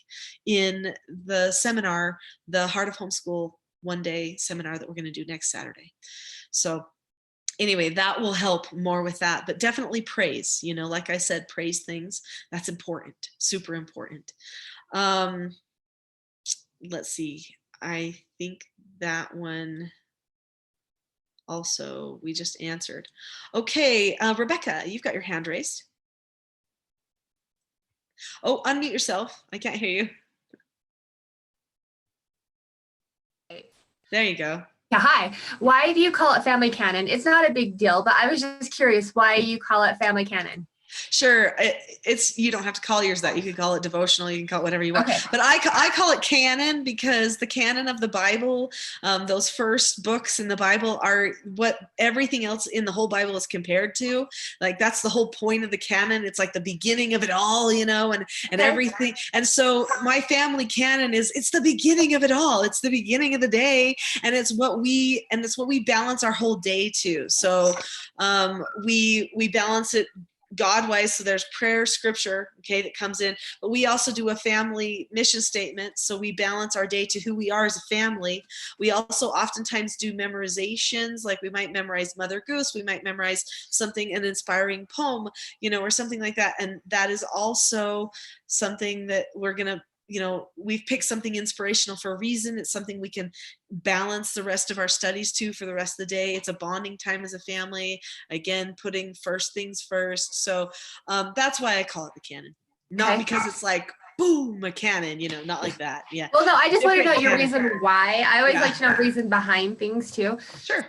in the seminar, the Heart of Homeschool one-day seminar that we're going to do next Saturday. So anyway, that will help more with that. But definitely praise, you know, like I said, praise things. That's important, super important. Let's see. I think that one also we just answered. Okay, Rebecca, you've got your hand raised. Oh, unmute yourself. I can't hear you. There you go. Yeah, hi. Why do you call it family canon? It's not a big deal, but I was just curious why you call it family canon. Sure, it's you don't have to call yours that. You can call it devotional. You can call it whatever you want. Okay. But I call it canon because the canon of the Bible, those first books in the Bible are what everything else in the whole Bible is compared to. Like that's the whole point of the canon. It's like the beginning of it all, you know, and Okay. everything. And so my family canon it's the beginning of it all. It's the beginning of the day, and it's what we balance our whole day to. So we balance it God-wise. So there's prayer, scripture, okay, that comes in, but we also do a family mission statement. So we balance our day to who we are as a family. We also oftentimes do memorizations, like we might memorize Mother Goose, we might memorize something, an inspiring poem, you know, or something like that. And that is also something that we're going to, you know, we've picked something inspirational for a reason. It's something we can balance the rest of our studies to for the rest of the day. It's a bonding time as a family. Again, putting first things first. So that's why I call it the canon. Not because it's like, boom, a canon, you know, not like that. Yeah. Well, no, I just want to know your canon. reason why. I always like to know reason behind things too. Sure.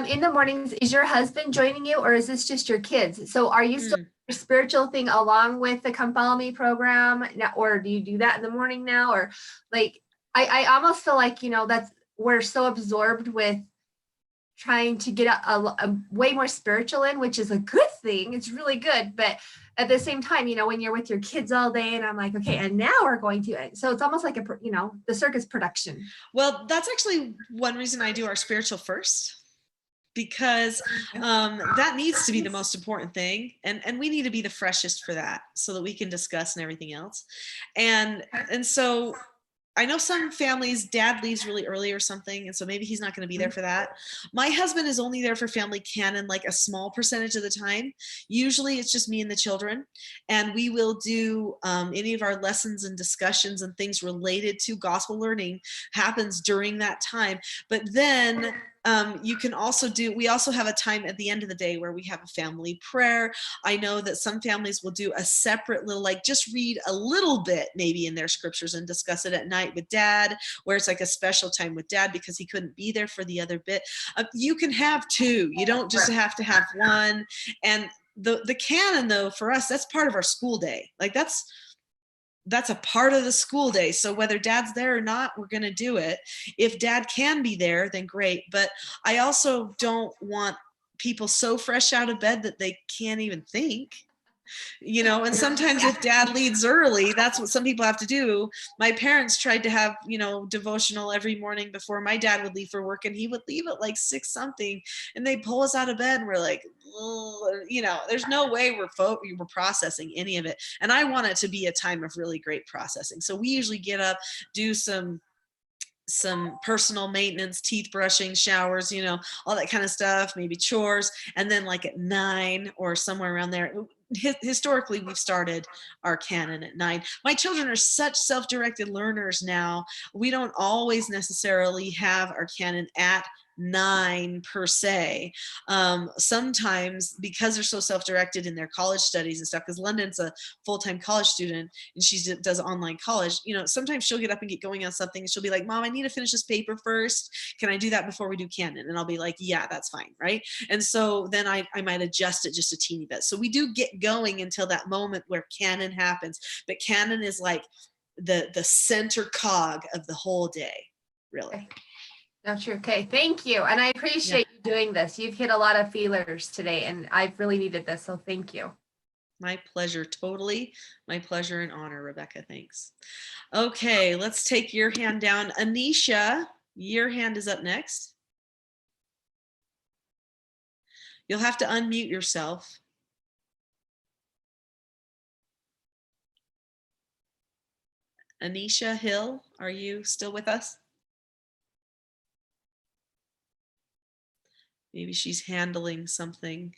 In the mornings, is your husband joining you or is this just your kids? So are you still spiritual thing along with the Come Follow Me program now, or do you do that in the morning now? Or like, I almost feel like, that's, we're so absorbed with trying to get a way more spiritual in, which is a good thing. It's really good. But at the same time, when you're with your kids all day and I'm like, okay, and now we're going to it. So it's almost like the circus production. Well, that's actually one reason I do our spiritual first, because that needs to be the most important thing. And we need to be the freshest for that so that we can discuss and everything else. And so I know some families, dad leaves really early or something, and so maybe he's not going to be there for that. My husband is only there for family canon like a small percentage of the time. Usually it's just me and the children, and we will do any of our lessons and discussions and things related to gospel learning happens during that time. But then you can also we also have a time at the end of the day where we have a family prayer. I know that some families will do a separate little, like just read a little bit maybe in their scriptures and discuss it at night with dad, where it's like a special time with dad because he couldn't be there for the other bit. You can have two. You don't just have to have one. And the canon though, for us, that's part of our school day. Like that's a part of the school day. So whether dad's there or not, we're going to do it. If dad can be there, then great. But I also don't want people so fresh out of bed that they can't even think. And sometimes if dad leaves early, that's what some people have to do. My parents tried to have, devotional every morning before my dad would leave for work, and he would leave at like 6 something, and they pull us out of bed and we're like, there's no way we're processing any of it. And I want it to be a time of really great processing. So we usually get up, do some personal maintenance, teeth brushing, showers, all that kind of stuff, maybe chores. And then like at 9 or somewhere around there, historically we've started our canon at 9. My children are such self-directed learners now. We don't always necessarily have our canon at 9 per se. Sometimes because they're so self-directed in their college studies and stuff, because London's a full-time college student and she does online college, sometimes she'll get up and get going on something and she'll be like, Mom, I need to finish this paper first. Can I do that before we do canon? And I'll be like, yeah, that's fine. Right. And so then I might adjust it just a teeny bit. So we do get going until that moment where canon happens. But canon is like the center cog of the whole day, really. Okay. That's true. Okay, thank you. And I appreciate you doing this. You've hit a lot of feelers today, and I've really needed this, so thank you. My pleasure, totally. My pleasure and honor, Rebecca. Thanks. Okay, let's take your hand down. Anisha, your hand is up next. You'll have to unmute yourself. Anisha Hill, are you still with us? Maybe she's handling something.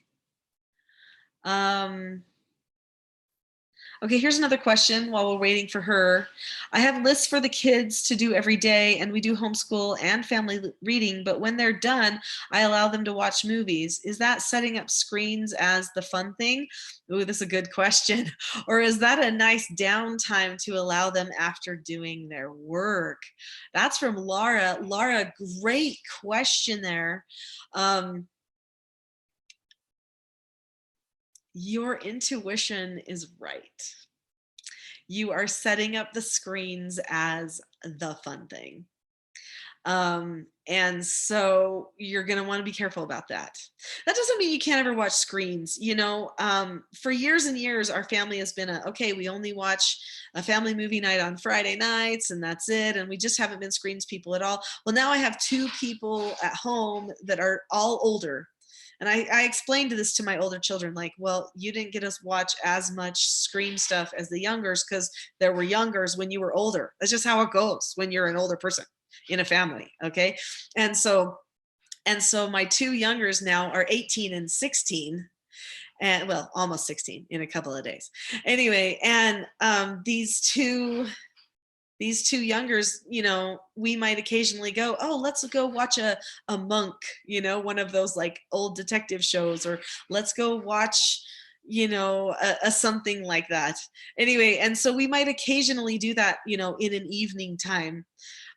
Okay, here's another question while we're waiting for her. I have lists for the kids to do every day, and we do homeschool and family reading, but when they're done, I allow them to watch movies. Is that setting up screens as the fun thing? Ooh, this is a good question. Or is that a nice downtime to allow them after doing their work? That's from Laura. Laura, great question there. Your intuition is right. You are setting up the screens as the fun thing. And so you're going to want to be careful about that. That doesn't mean you can't ever watch screens. For years and years, our family has been okay, we only watch a family movie night on Friday nights and that's it. And we just haven't been screens people at all. Well, now I have 2 people at home that are all older. And I explained this to my older children, like, well, you didn't get us watch as much screen stuff as the youngers because there were youngers when you were older. That's just how it goes when you're an older person in a family. Okay. And so my 2 youngers now are 18 and 16. And well, almost 16 in a couple of days. Anyway, and these two youngers, we might occasionally go, oh, let's go watch a Monk, one of those like old detective shows, or let's go watch, a something like that. Anyway, and so we might occasionally do that, in an evening time.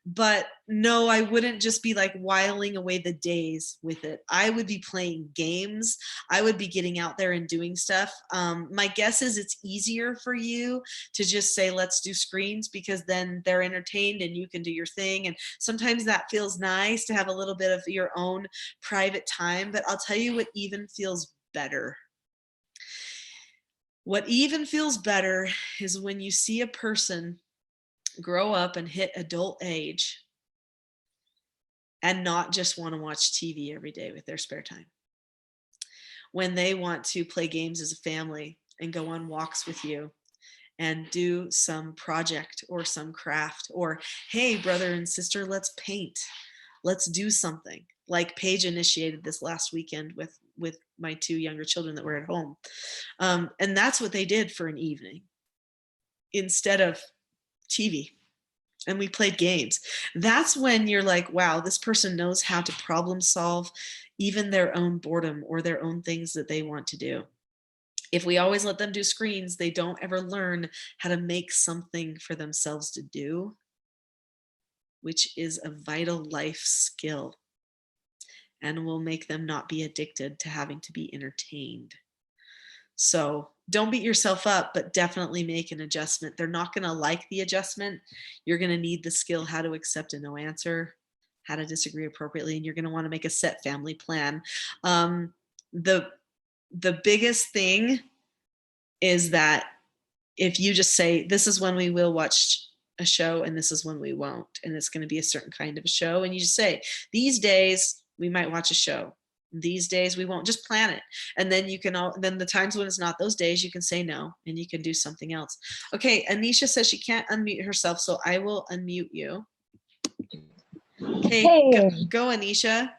But no, I wouldn't just be like whiling away the days with it. I would be playing games. I would be getting out there and doing stuff. My guess is it's easier for you to just say, let's do screens, because then they're entertained and you can do your thing. And sometimes that feels nice to have a little bit of your own private time. But I'll tell you what even feels better. What even feels better is when you see a person grow up and hit adult age and not just want to watch TV every day with their spare time. When they want to play games as a family and go on walks with you and do some project or some craft, or, hey, brother and sister, let's paint. Let's do something. Like Paige initiated this last weekend with my 2 younger children that were at home. And that's what they did for an evening instead of TV. And we played games. That's when you're like, wow, this person knows how to problem solve even their own boredom or their own things that they want to do. If we always let them do screens, they don't ever learn how to make something for themselves to do, which is a vital life skill and will make them not be addicted to having to be entertained. So don't beat yourself up, but definitely make an adjustment. They're not going to like the adjustment. You're going to need the skill how to accept a no answer, how to disagree appropriately, and you're going to want to make a set family plan. The biggest thing is that if you just say, this is when we will watch a show and this is when we won't, and it's going to be a certain kind of a show, and you just say, these days we might watch a show. These days we won't. Just plan it, and then you can then the times when it's not those days, you can say no and you can do something else. Okay, Anisha says she can't unmute herself, so I will unmute you. Okay, Hey. go Anisha.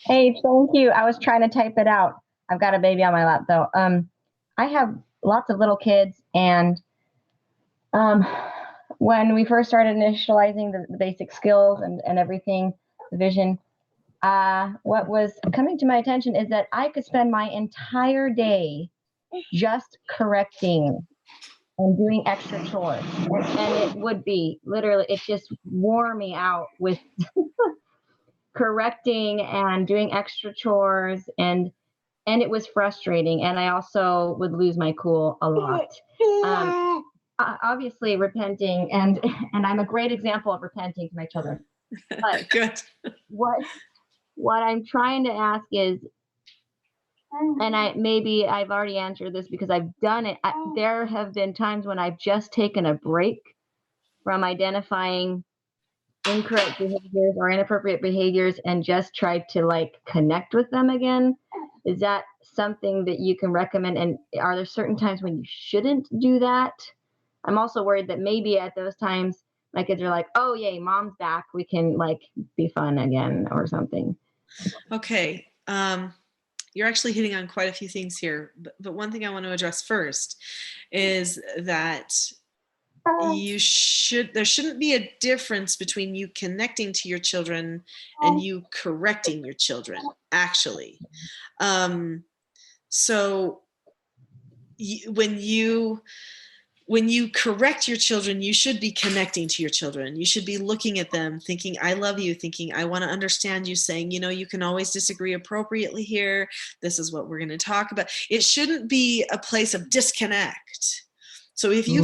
Hey, thank you. I was trying to type it out. I've got a baby on my lap though. I have lots of little kids, and when we first started initializing the basic skills and everything, the vision, what was coming to my attention is that I could spend my entire day just correcting and doing extra chores. And it would be literally, it just wore me out with correcting and doing extra chores, and it was frustrating. And I also would lose my cool a lot. Obviously repenting, and I'm a great example of repenting to my children. But good. What I'm trying to ask is, and maybe I've already answered this because I've done it. There have been times when I've just taken a break from identifying incorrect behaviors or inappropriate behaviors and just tried to like connect with them again. Is that something that you can recommend? And are there certain times when you shouldn't do that? I'm also worried that maybe at those times my kids are like, oh yay, mom's back, we can like be fun again or something. Okay. You're actually hitting on quite a few things here, but one thing I want to address first is that there shouldn't be a difference between you connecting to your children and you correcting your children, actually. So when you correct your children, you should be connecting to your children. You should be looking at them, thinking, I love you, thinking, I want to understand you, saying, you can always disagree appropriately here. This is what we're going to talk about. It shouldn't be a place of disconnect. So if you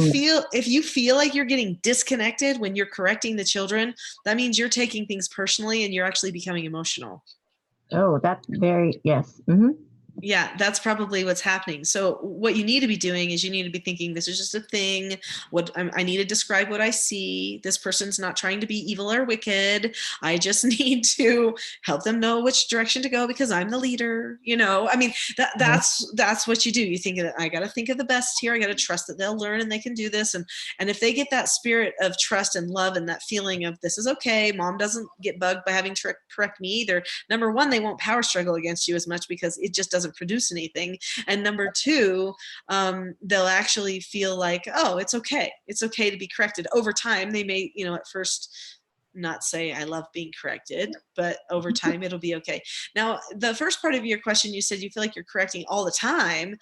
feel like you're getting disconnected when you're correcting the children, that means you're taking things personally and you're actually becoming emotional. Oh, that's yes. Mm-hmm. Yeah, that's probably what's happening. So what you need to be doing is you need to be thinking, this is just a thing. I need to describe what I see. This person's not trying to be evil or wicked. I just need to help them know which direction to go because I'm the leader. That's what you do. You think that I got to think of the best here. I got to trust that they'll learn and they can do this. And if they get that spirit of trust and love and that feeling of this is okay, mom doesn't get bugged by having to correct me either. Number one, they won't power struggle against you as much because it just doesn't produce anything. And number two, they'll actually feel like, oh, it's okay to be corrected. Over time, they may, at first not say I love being corrected, but over time it'll be okay. Now, the first part of your question, you said you feel like you're correcting all the time.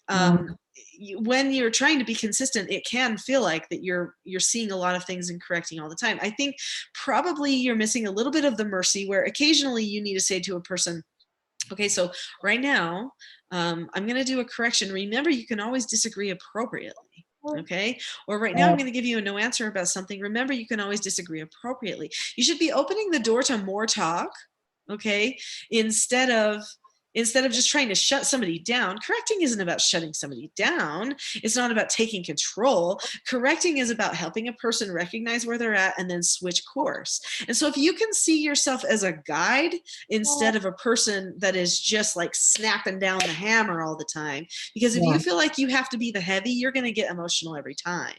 When you're trying to be consistent, it can feel like that you're seeing a lot of things and correcting all the time. I think probably you're missing a little bit of the mercy, where occasionally you need to say to a person, okay, so right now, I'm going to do a correction. Remember, you can always disagree appropriately. Okay. Or right now, I'm going to give you a no answer about something. Remember, you can always disagree appropriately. You should be opening the door to more talk. Okay. Instead of just trying to shut somebody down. Correcting isn't about shutting somebody down. It's not about taking control. Correcting is about helping a person recognize where they're at and then switch course. And so if you can see yourself as a guide instead of a person that is just like snapping down the hammer all the time, because if you feel like you have to be the heavy, you're going to get emotional every time.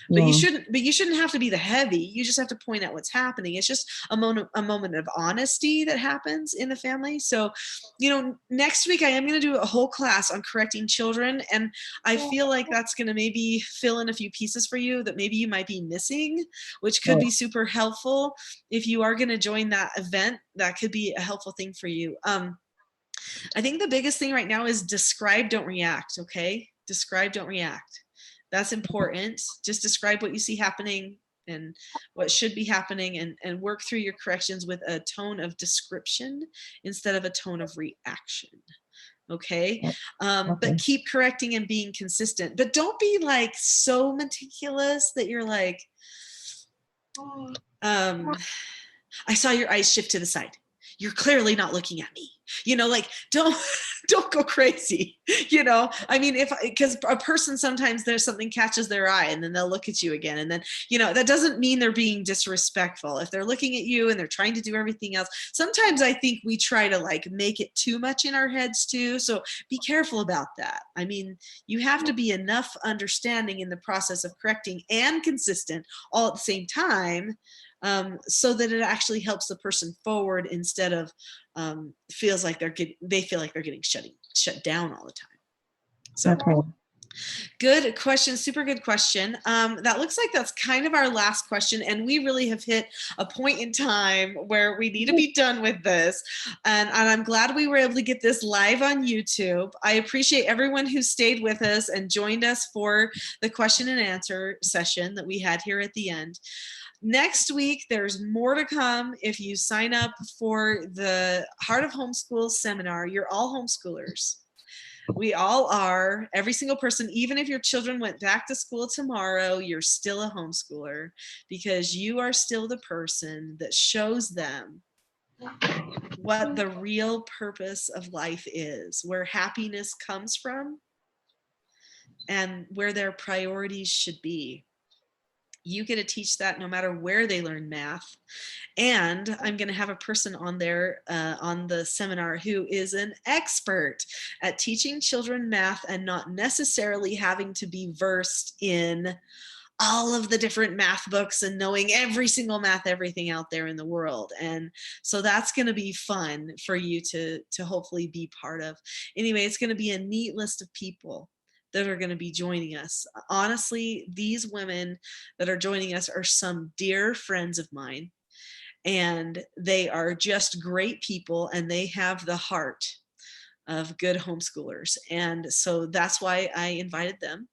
But you shouldn't have to be the heavy. You just have to point out what's happening. It's just a moment of honesty that happens in the family. So, next week I am going to do a whole class on correcting children. And I feel like that's going to maybe fill in a few pieces for you that maybe you might be missing, which could be super helpful. If you are going to join that event, that could be a helpful thing for you. I think the biggest thing right now is describe, don't react. Okay. Describe, don't react. That's important. Just describe what you see happening and what should be happening, and work through your corrections with a tone of description instead of a tone of reaction. Okay. But keep correcting and being consistent, but don't be like so meticulous that you're like, I saw your eyes shift to the side. You're clearly not looking at me. Like don't go crazy. I mean, because a person, sometimes there's something catches their eye and then they'll look at you again. And then, that doesn't mean they're being disrespectful. If they're looking at you and they're trying to do everything else, sometimes I think we try to like make it too much in our heads too. So be careful about that. I mean, you have to be enough understanding in the process of correcting and consistent all at the same time. So that it actually helps the person forward instead of feels like they feel like they're getting shut down all the time. So good question, super good question. That looks like that's kind of our last question, and we really have hit a point in time where we need to be done with this. And I'm glad we were able to get this live on YouTube. I appreciate everyone who stayed with us and joined us for the question and answer session that we had here at the end. Next week, there's more to come. If you sign up for the Heart of Homeschool seminar, you're all homeschoolers. We all are, every single person. Even if your children went back to school tomorrow, you're still a homeschooler, because you are still the person that shows them what the real purpose of life is, where happiness comes from, and where their priorities should be. You get to teach that no matter where they learn math. And I'm going to have a person on there on the seminar who is an expert at teaching children math and not necessarily having to be versed in all of the different math books and knowing every single math everything out there in the world. And so that's going to be fun for you to hopefully be part of. Anyway, it's going to be a neat list of people that are going to be joining us. Honestly, these women that are joining us are some dear friends of mine, and they are just great people, and they have the heart of good homeschoolers. And so that's why I invited them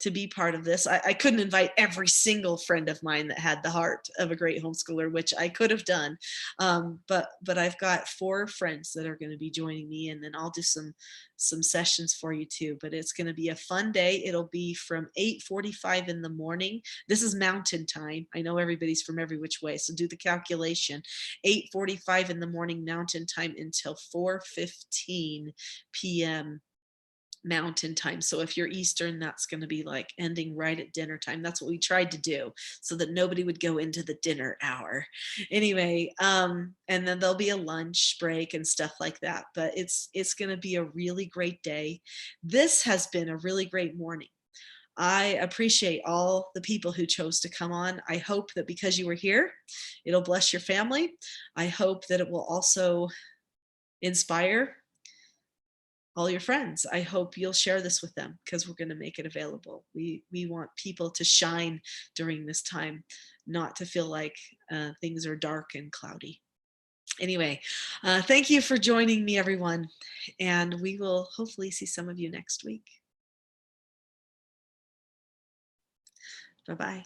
to be part of this. I couldn't invite every single friend of mine that had the heart of a great homeschooler, which I could have done. But I've got 4 friends that are going to be joining me, and then I'll do some sessions for you too. But it's going to be a fun day. It'll be from 8:45 in the morning. This is Mountain Time. I know everybody's from every which way, so do the calculation. 8:45 in the morning Mountain Time until 4:15 p.m. Mountain Time. So if you're Eastern, that's going to be like ending right at dinner time. That's what we tried to do so that nobody would go into the dinner hour. Anyway, and then there'll be a lunch break and stuff like that. But it's going to be a really great day. This has been a really great morning. I appreciate all the people who chose to come on. I hope that because you were here, it'll bless your family. I hope that it will also inspire all your friends. I hope you'll share this with them, because we're going to make it available. We want people to shine during this time, not to feel like things are dark and cloudy. Anyway, thank you for joining me, everyone. And we will hopefully see some of you next week. Bye-bye.